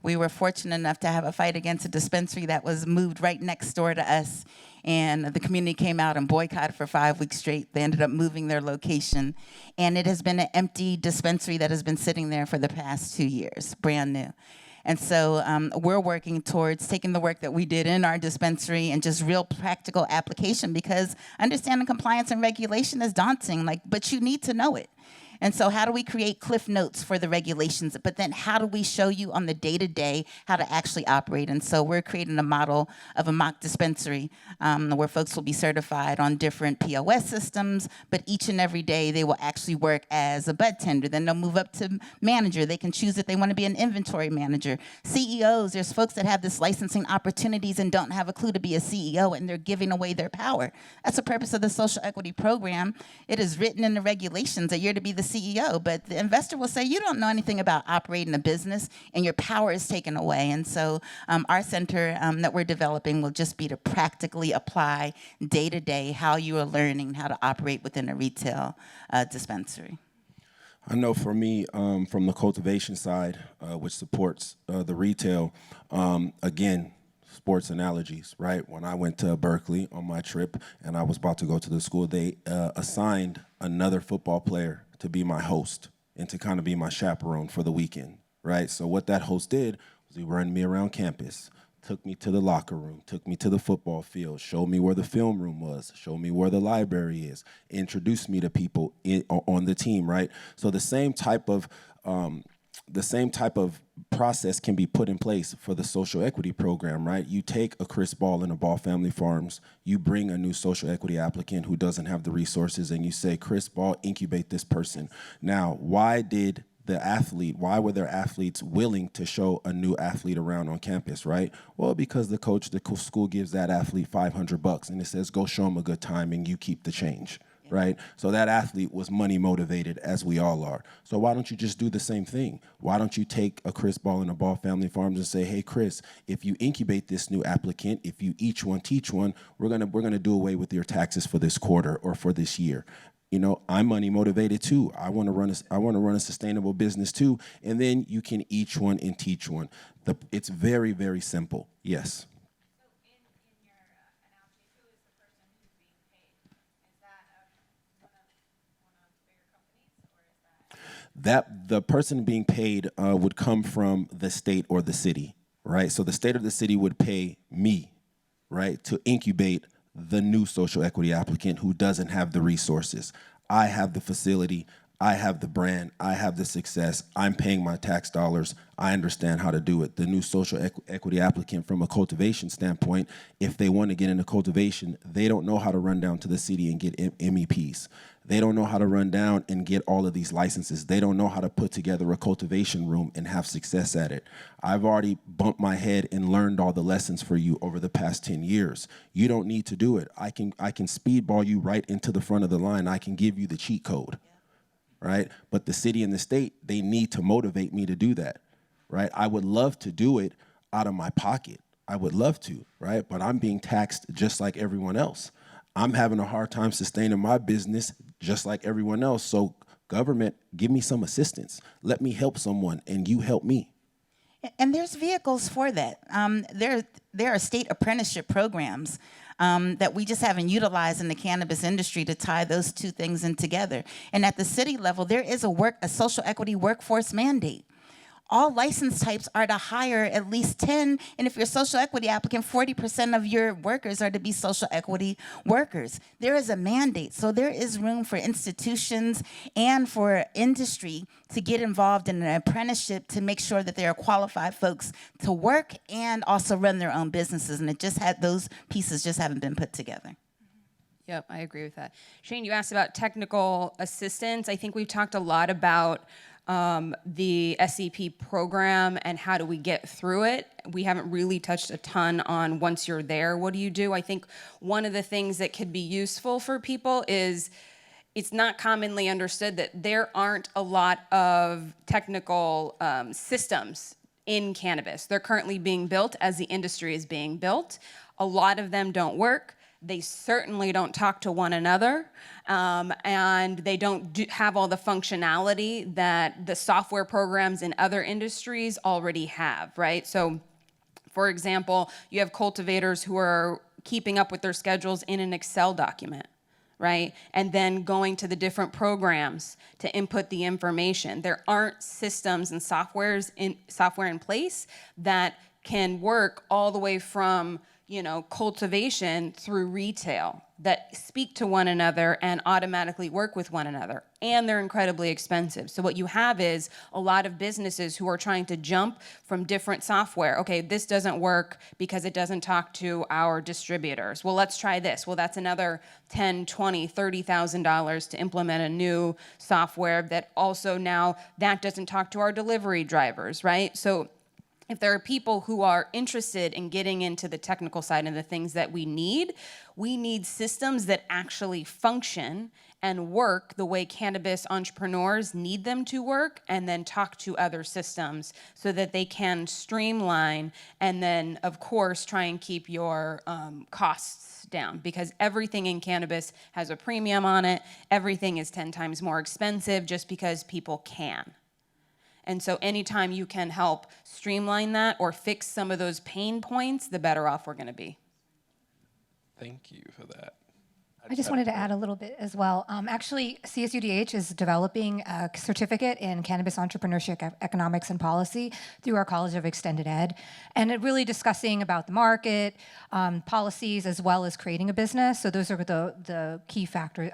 we were fortunate enough to have a fight against a dispensary that was moved right next door to us. And the community came out and boycotted for 5 weeks straight. They ended up moving their location. And it has been an empty dispensary that has been sitting there for the past 2 years, brand new. And so we're working towards taking the work that we did in our dispensary and just real practical application, because understanding compliance and regulation is daunting, but you need to know it. And so how do we create cliff notes for the regulations? But then how do we show you on the day-to-day how to actually operate? And so we're creating a model of a mock dispensary where folks will be certified on different POS systems, but each and every day they will actually work as a bud tender. Then they'll move up to manager. They can choose if they want to be an inventory manager. CEOs, there's folks that have this licensing opportunities and don't have a clue to be a CEO, and they're giving away their power. That's the purpose of the social equity program. It is written in the regulations that you're to be the CEO, but the investor will say, you don't know anything about operating a business and your power is taken away. And so our center that we're developing will just be to practically apply day to day how you are learning how to operate within a retail dispensary. I know for me, from the cultivation side, which supports the retail, again, sports analogies, right? When I went to Berkeley on my trip and I was about to go to the school, they assigned another football player to be my host and to kind of be my chaperone for the weekend, right? So what that host did was he ran me around campus, took me to the locker room, took me to the football field, showed me where the film room was, showed me where the library is, introduced me to people on the team, right? So the same type of process can be put in place for the social equity program, right? You take a Chris Ball and a Ball Family Farms, you bring a new social equity applicant who doesn't have the resources, and you say, Chris Ball, incubate this person. Now, why were their athletes willing to show a new athlete around on campus, right? Well, because the school gives that athlete $500 and it says, go show him a good time and you keep the change. Right? So that athlete was money motivated, as we all are. So why don't you just do the same thing? Why don't you take a Chris Ball and a Ball Family Farms and say, hey, Chris, if you incubate this new applicant, if you each one teach one, we're gonna do away with your taxes for this quarter or for this year. You know, I'm money motivated too. I want to run a sustainable business too. And then you can each one and teach one. It's very, very simple. Yes. that the person being paid would come from the state or the city, right? So the state or the city would pay me, right, to incubate the new social equity applicant who doesn't have the resources. I have the facility, I have the brand, I have the success, I'm paying my tax dollars, I understand how to do it. The new social equity applicant from a cultivation standpoint, if they want to get into cultivation, they don't know how to run down to the city and get MEPs. They don't know how to run down and get all of these licenses. They don't know how to put together a cultivation room and have success at it. I've already bumped my head and learned all the lessons for you over the past 10 years. You don't need to do it. I can speedball you right into the front of the line. I can give you the cheat code, right? But the city and the state, they need to motivate me to do that, right? I would love to do it out of my pocket. I would love to, right? But I'm being taxed just like everyone else. I'm having a hard time sustaining my business just like everyone else. So government, give me some assistance. Let me help someone and you help me. And there's vehicles for that. There are state apprenticeship programs that we just haven't utilized in the cannabis industry to tie those two things in together. And at the city level, there is a social equity workforce mandate. All license types are to hire at least 10, and if you're a social equity applicant, 40% of your workers are to be social equity workers. There is a mandate, so there is room for institutions and for industry to get involved in an apprenticeship to make sure that there are qualified folks to work and also run their own businesses, and those pieces just haven't been put together. Yep, I agree with that. Shane, you asked about technical assistance. I think we've talked a lot about the SEP program and how do we get through it. We haven't really touched a ton on once you're there, what do you do? I think one of the things that could be useful for people is it's not commonly understood that there aren't a lot of technical systems in cannabis. They're currently being built as the industry is being built. A lot of them don't work. They certainly don't talk to one another, and they don't have all the functionality that the software programs in other industries already have, right? So, for example, you have cultivators who are keeping up with their schedules in an Excel document, right? And then going to the different programs to input the information. There aren't systems and software in place that can work all the way from cultivation through retail that speak to one another and automatically work with one another. And they're incredibly expensive. So what you have is a lot of businesses who are trying to jump from different software. Okay, this doesn't work because it doesn't talk to our distributors. Well, let's try this. Well, that's another $10,000, $20,000, $30,000 to implement a new software that also now that doesn't talk to our delivery drivers, right? So if there are people who are interested in getting into the technical side and the things that we need systems that actually function and work the way cannabis entrepreneurs need them to work, and then talk to other systems so that they can streamline and then, of course, try and keep your costs down, because everything in cannabis has a premium on it. Everything is 10 times more expensive just because people can. And so anytime you can help streamline that or fix some of those pain points, the better off we're going to be. Thank you for that. I just wanted to add a little bit as well. Actually, CSUDH is developing a certificate in cannabis entrepreneurship, economics, and policy through our College of Extended Ed, and it really discussing about the market, policies, as well as creating a business. So those are the key factors,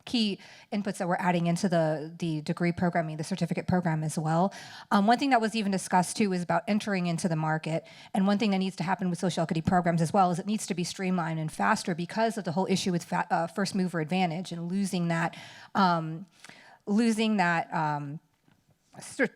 key inputs that we're adding into the degree programming, the certificate program as well. One thing that was even discussed too is about entering into the market. And one thing that needs to happen with social equity programs as well is it needs to be streamlined and faster because of the whole issue with first mover advantage and losing that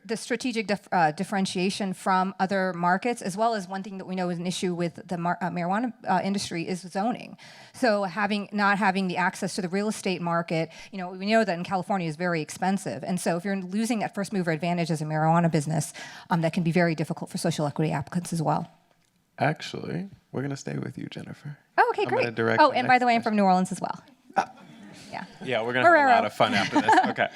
the strategic differentiation from other markets, as well as one thing that we know is an issue with the marijuana industry is zoning. So not having the access to the real estate market, we know that in California is very expensive. And so if you're losing that first mover advantage as a marijuana business, that can be very difficult for social equity applicants as well. Actually, we're going to stay with you, Jennifer. Oh, okay, great. Oh, and by the way, I'm from New Orleans as well. Yeah. Yeah, we're going to have a lot of fun after this. Okay.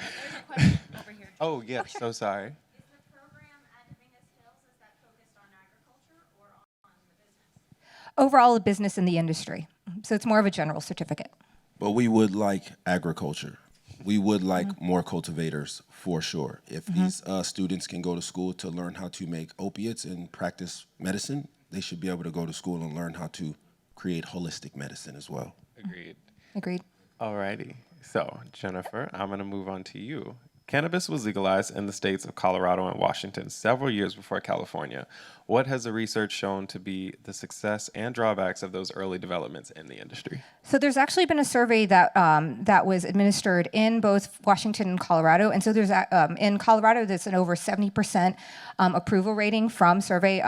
Oh, yes, so sorry. Is the program at Dominguez Hills, is that focused on agriculture or on the business? Overall, a business in the industry. So it's more of a general certificate. But we would like agriculture. we would like more cultivators for sure. If these students can go to school to learn how to make opiates and practice medicine, they should be able to go to school and learn how to create holistic medicine as well. Agreed. Agreed. Alrighty. So, Jennifer, I'm going to move on to you. Cannabis was legalized in the states of Colorado and Washington several years before California. What has the research shown to be the success and drawbacks of those early developments in the industry? So there's actually been a survey that that was administered in both Washington and Colorado, and so there's in Colorado there's an over 70% approval rating from survey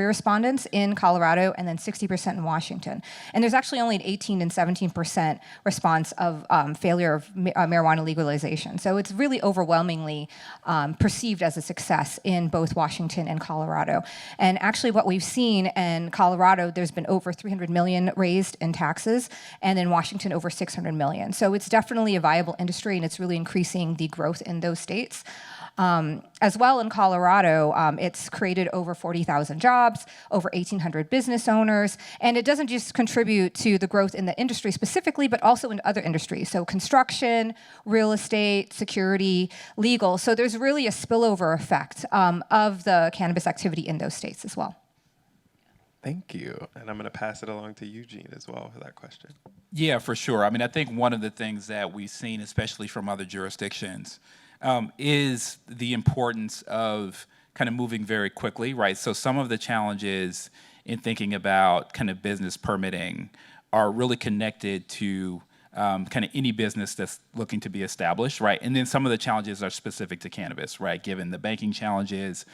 respondents in Colorado, and then 60% in Washington. And there's actually only an 18 and 17% response of failure of marijuana legalization. So it's really overwhelmingly perceived as a success in both Washington and Colorado. And actually what we've seen in Colorado, there's been over 300 million raised in taxes, and in Washington over 600 million. So it's definitely a viable industry, and it's really increasing the growth in those states. As well in Colorado, it's created over 40,000 jobs, over 1,800 business owners, and it doesn't just contribute to the growth in the industry specifically, but also in other industries. So construction, real estate, security, legal. So there's really a spillover effect of the cannabis activity in those states as well. Thank you. And I'm going to pass it along to Eugene as well for that question. Yeah, for sure. I mean, I think one of the things that we've seen, especially from other jurisdictions, is the importance of kind of moving very quickly, right? So some of the challenges in thinking about kind of business permitting are really connected to kind of any business that's looking to be established, right? And then some of the challenges are specific to cannabis, right? Given the banking challenges,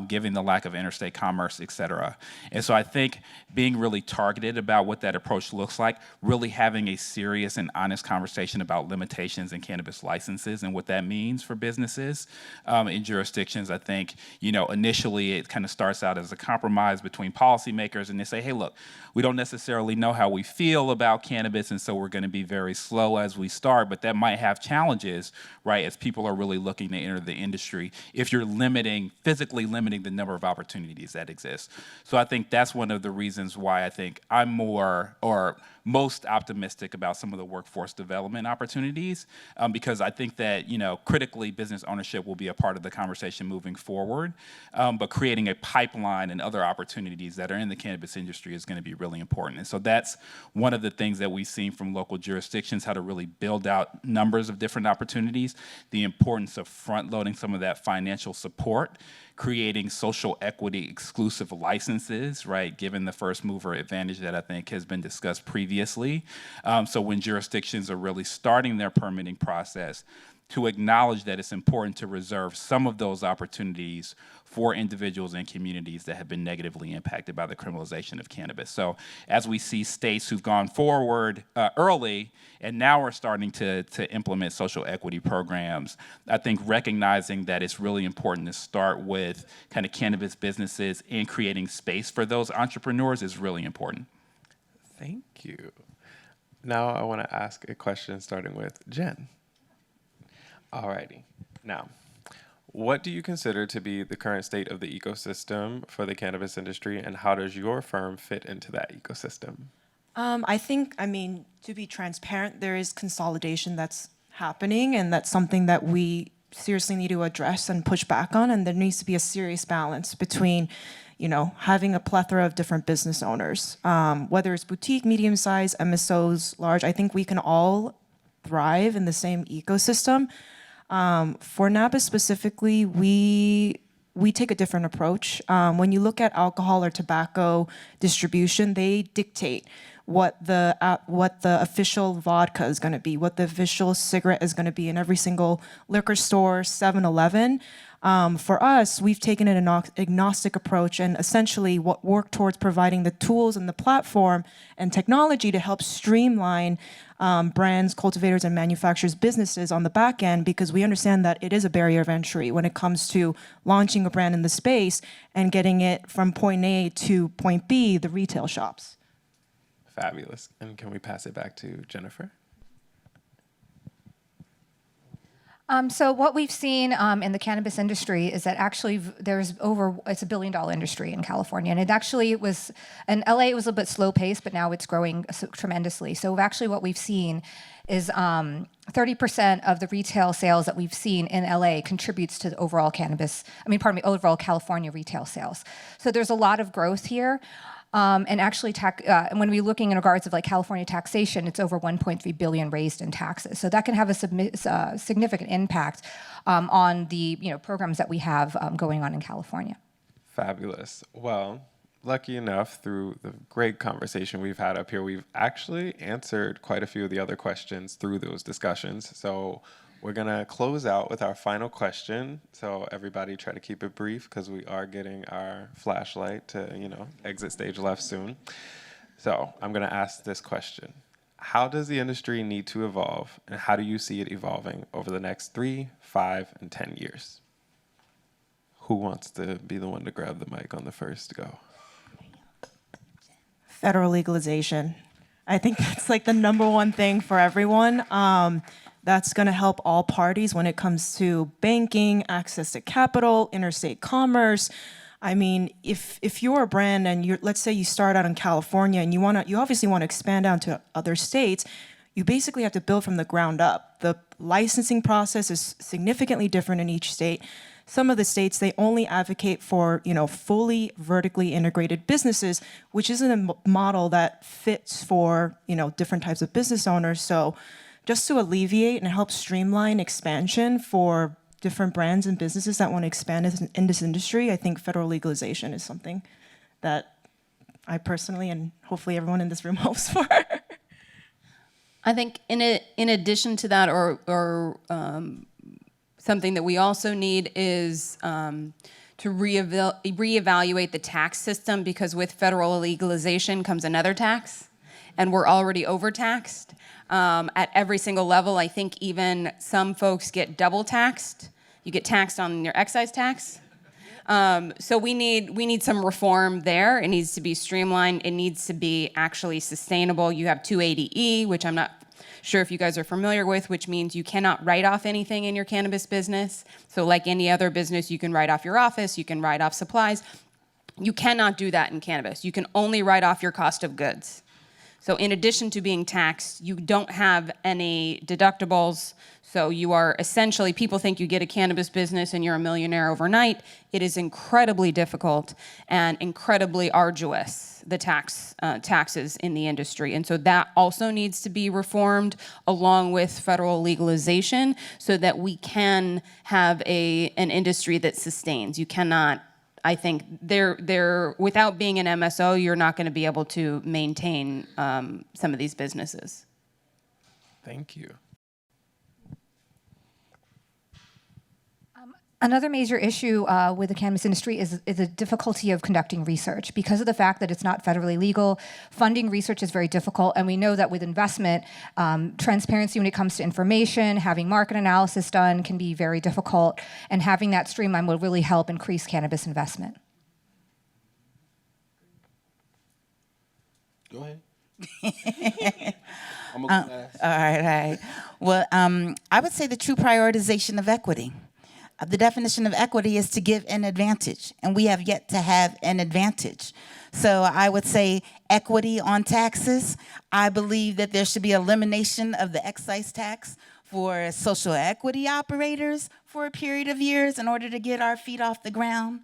given the lack of interstate commerce, et cetera. And so I think being really targeted about what that approach looks like, really having a serious and honest conversation about limitations in cannabis licenses and what that means for businesses in jurisdictions. I think, initially it kind of starts out as a compromise between policymakers, and they say, hey, look, we don't necessarily know how we feel about cannabis, and so we're going to be very slow as we start, but that might have challenges, right, as people are really looking to enter the industry if you're physically limiting the number of opportunities that exist. So I think that's one of the reasons why I think I'm most optimistic about some of the workforce development opportunities, because I think that, critically business ownership will be a part of the conversation moving forward, but creating a pipeline and other opportunities that are in the cannabis industry is going to be really important. And so that's one of the things that we've seen from local jurisdictions, how to really build out numbers of different opportunities, the importance of front-loading some of that financial support, creating social equity exclusive licenses, right, given the first mover advantage that I think has been discussed previously. So when jurisdictions are really starting their permitting process, to acknowledge that it's important to reserve some of those opportunities for individuals and communities that have been negatively impacted by the criminalization of cannabis. So as we see states who've gone forward early and now are starting to implement social equity programs, I think recognizing that it's really important to start with kind of cannabis businesses and creating space for those entrepreneurs is really important. Thank you. Now I want to ask a question starting with Jen. Alrighty. Now, what do you consider to be the current state of the ecosystem for the cannabis industry, and how does your firm fit into that ecosystem? I think, to be transparent, there is consolidation that's happening, and that's something that we seriously need to address and push back on, and there needs to be a serious balance between having a plethora of different business owners, whether it's boutique, medium-sized, MSOs, large. I think we can all thrive in the same ecosystem. For NABIS specifically, we take a different approach. When you look at alcohol or tobacco distribution, they dictate what the official vodka is going to be, what the official cigarette is going to be in every single liquor store, 7-Eleven. For us, we've taken an agnostic approach and essentially work towards providing the tools and the platform and technology to help streamline brands, cultivators, and manufacturers' businesses on the back end, because we understand that it is a barrier of entry when it comes to launching a brand in the space and getting it from point A to point B, the retail shops. Fabulous. And can we pass it back to Jennifer? So what we've seen in the cannabis industry is that actually it's $1 billion industry in California, and in LA it was a little bit slow paced, but now it's growing tremendously. So actually what we've seen is 30% of the retail sales that we've seen in LA contributes to the overall overall California retail sales. So there's a lot of growth here. And actually, when we're looking in regards of like California taxation, it's over 1.3 billion raised in taxes. So that can have a significant impact on the programs that we have going on in California. Fabulous. Well, lucky enough, through the great conversation we've had up here, we've actually answered quite a few of the other questions through those discussions. So we're going to close out with our final question. So everybody try to keep it brief because we are getting our flashlight to, exit stage left soon. So I'm going to ask this question. How does the industry need to evolve, and how do you see it evolving over the next 3, 5, and 10 years? Who wants to be the one to grab the mic on the first go? Federal legalization. I think that's like the number one thing for everyone. That's going to help all parties when it comes to banking, access to capital, interstate commerce. I mean, if you're a brand and let's say you start out in California and you obviously want to expand out to other states, you basically have to build from the ground up. The licensing process is significantly different in each state. Some of the states, they only advocate for, fully vertically integrated businesses, which isn't a model that fits for, different types of business owners. So just to alleviate and help streamline expansion for different brands and businesses that want to expand in this industry, I think federal legalization is something that I personally and hopefully everyone in this room hopes for. I think in addition to that, or something that we also need is to reevaluate the tax system, because with federal legalization comes another tax, and we're already overtaxed at every single level. I think even some folks get double taxed. You get taxed on your excise tax. So we need some reform there. It needs to be streamlined. It needs to be actually sustainable. You have 280E, which I'm not sure if you guys are familiar with, which means you cannot write off anything in your cannabis business. So like any other business, you can write off your office, you can write off supplies. You cannot do that in cannabis. You can only write off your cost of goods. So in addition to being taxed, you don't have any deductibles. So you are essentially, people think you get a cannabis business and you're a millionaire overnight. It is incredibly difficult and incredibly arduous, the taxes in the industry. And so that also needs to be reformed along with federal legalization so that we can have an industry that sustains. You cannot, I think, without being an MSO, you're not going to be able to maintain some of these businesses. Thank you. Another major issue with the cannabis industry is the difficulty of conducting research. Because of the fact that it's not federally legal, funding research is very difficult, and we know that with investment, transparency when it comes to information, having market analysis done can be very difficult, and having that streamline will really help increase cannabis investment. Go ahead. I'm gonna go last. All right. Well, I would say the true prioritization of equity. The definition of equity is to give an advantage, and we have yet to have an advantage. So I would say equity on taxes. I believe that there should be elimination of the excise tax for social equity operators for a period of years in order to get our feet off the ground.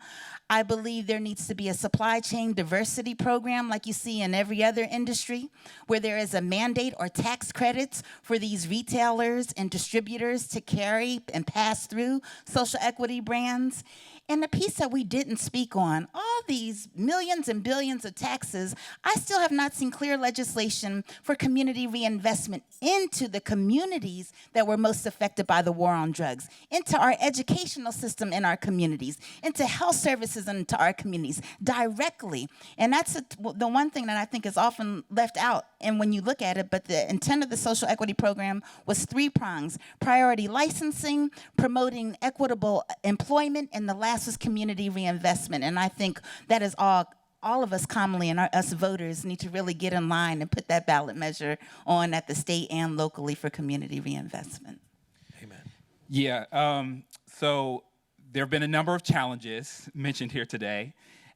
I believe there needs to be a supply chain diversity program like you see in every other industry, where there is a mandate or tax credits for these retailers and distributors to carry and pass through social equity brands. And the piece that we didn't speak on, all these millions and billions of taxes, I still have not seen clear legislation for community reinvestment into the communities that were most affected by the war on drugs, into our educational system in our communities, into health services into our communities directly. And that's the one thing that I think is often left out. And when you look at it, but the intent of the social equity program was 3 prongs: priority licensing, promoting equitable employment, and the last was community reinvestment. And I think that is all of us commonly and us voters need to really get in line and put that ballot measure on at the state and locally for community reinvestment. Amen. Yeah, so there have been a number of challenges mentioned here today.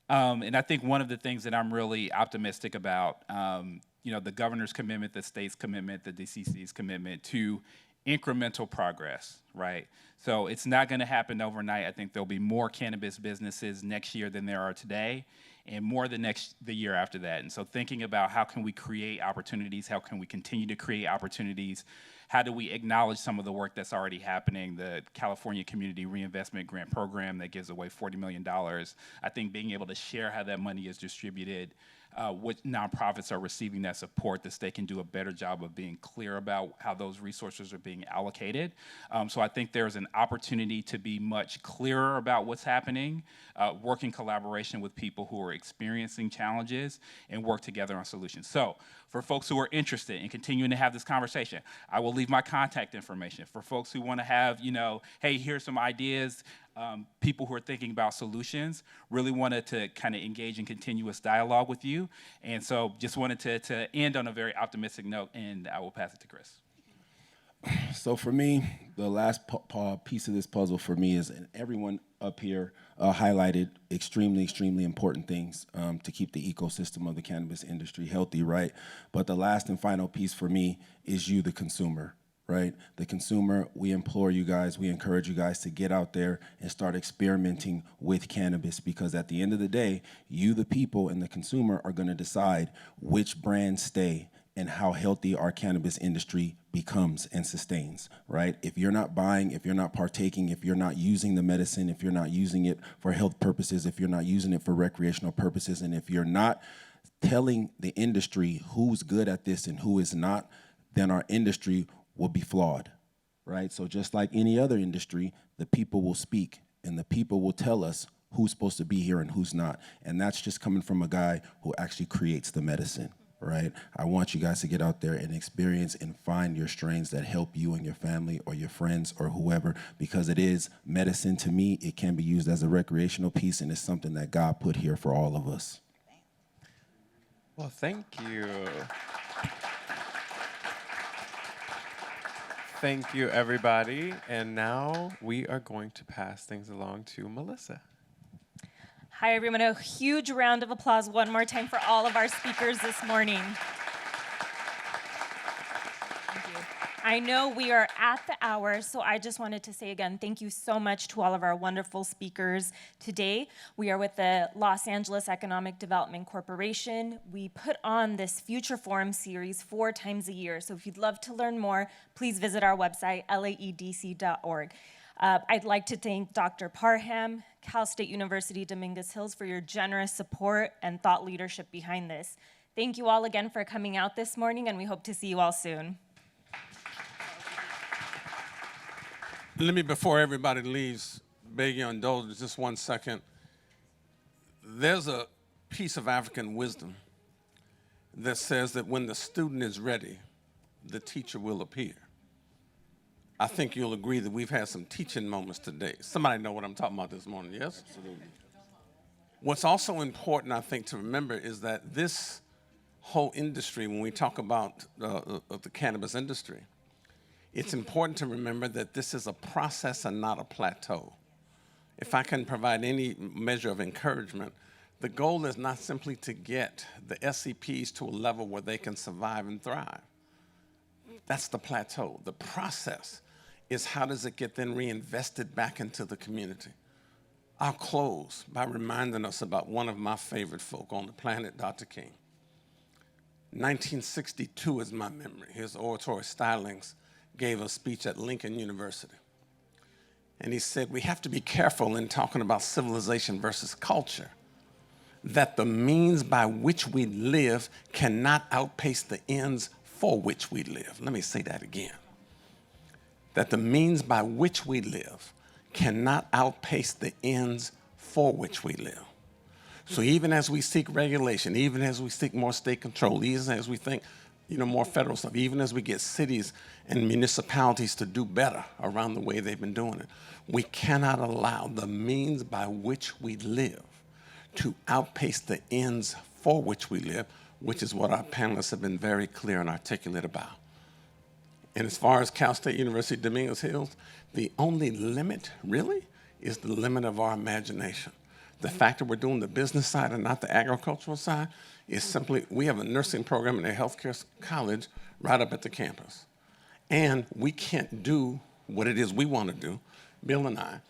And I think one of the things that I'm really optimistic about, the governor's commitment, the state's commitment, the DCC's commitment to incremental progress, right? So it's not going to happen overnight. I think there'll be more cannabis businesses next year than there are today, and more the year after that. And so thinking about how can we create opportunities, how can we continue to create opportunities, how do we acknowledge some of the work that's already happening, the California Community Reinvestment Grant Program that gives away $40 million. I think being able to share how that money is distributed, what nonprofits are receiving that support, the state can do a better job of being clear about how those resources are being allocated. So I think there's an opportunity to be much clearer about what's happening, work in collaboration with people who are experiencing challenges, and work together on solutions. So for folks who are interested in continuing to have this conversation, I will leave my contact information. For folks who want to have, hey, here's some ideas, people who are thinking about solutions, really wanted to kind of engage in continuous dialogue with you. And so just wanted to end on a very optimistic note, and I will pass it to Chris. So for me, the last piece of this puzzle for me is, and everyone up here highlighted extremely, extremely important things to keep the ecosystem of the cannabis industry healthy, right? But the last and final piece for me is you, the consumer, right? The consumer, we implore you guys, we encourage you guys to get out there and start experimenting with cannabis, because at the end of the day, you, the people, and the consumer are gonna decide which brands stay and how healthy our cannabis industry becomes and sustains, right? If you're not buying, if you're not partaking, if you're not using the medicine, if you're not using it for health purposes, if you're not using it for recreational purposes, and if you're not telling the industry who's good at this and who is not, then our industry will be flawed, right? So just like any other industry, the people will speak and the people will tell us who's supposed to be here and who's not. And that's just coming from a guy who actually creates the medicine, right? I want you guys to get out there and experience and find your strains that help you and your family or your friends or whoever, because it is medicine to me. It can be used as a recreational piece, and it's something that God put here for all of us. Well, thank you. Thank you, everybody. And now we are going to pass things along to Melissa. Hi, everyone. A huge round of applause one more time for all of our speakers this morning. Thank you. I know we are at the hour, so I just wanted to say again, thank you so much to all of our wonderful speakers today. We are with the Los Angeles Economic Development Corporation. We put on this Future Forum series 4 times a year, so if you'd love to learn more, please visit our website, laedc.org. I'd like to thank Dr. Parham, Cal State University Dominguez Hills, for your generous support and thought leadership behind this. Thank you all again for coming out this morning, and we hope to see you all soon. Let me, before everybody leaves, beg your indulgence just 1 second. There's a piece of African wisdom that says that when the student is ready, the teacher will appear. I think you'll agree that we've had some teaching moments today. Somebody know what I'm talking about this morning, yes? Absolutely. What's also important, I think, to remember is that this whole industry, when we talk about the cannabis industry, it's important to remember that this is a process and not a plateau. If I can provide any measure of encouragement, the goal is not simply to get the SCPs to a level where they can survive and thrive. That's the plateau. The process is how does it get then reinvested back into the community. I'll close by reminding us about one of my favorite folk on the planet, Dr. King. 1962 is my memory. His oratory stylings gave a speech at Lincoln University. And he said, we have to be careful in talking about civilization versus culture, that the means by which we live cannot outpace the ends for which we live. Let me say that again. That the means by which we live cannot outpace the ends for which we live. So even as we seek regulation, even as we seek more state control, even as we think, more federal stuff, even as we get cities and municipalities to do better around the way they've been doing it, we cannot allow the means by which we live to outpace the ends for which we live, which is what our panelists have been very clear and articulate about. And as far as Cal State University Dominguez Hills, the only limit, really, is the limit of our imagination. The fact that we're doing the business side and not the agricultural side is simply, we have a nursing program in a healthcare college right up at the campus. And we can't do what it is we want to do, Bill and I,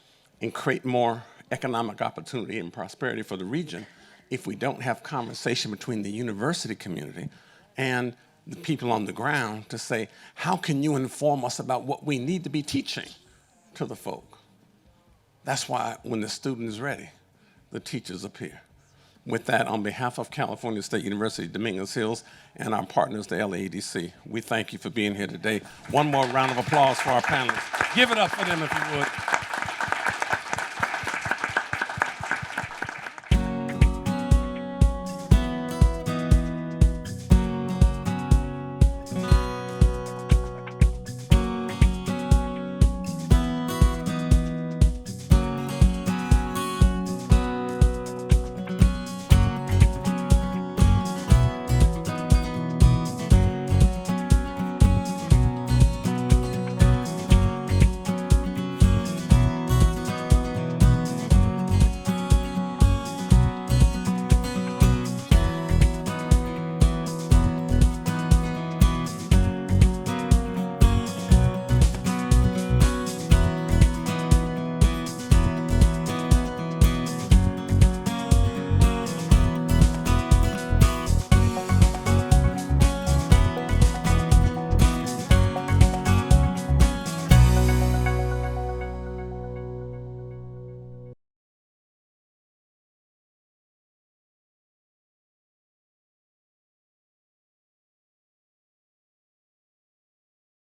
and create more economic opportunity and prosperity for the region if we don't have conversation between the university community and the people on the ground to say, how can you inform us about what we need to be teaching to the folk? That's why when the student is ready, the teachers appear. With that, on behalf of California State University Dominguez Hills and our partners, the LAEDC, we thank you for being here today. One more round of applause for our panelists. Give it up for them if you would.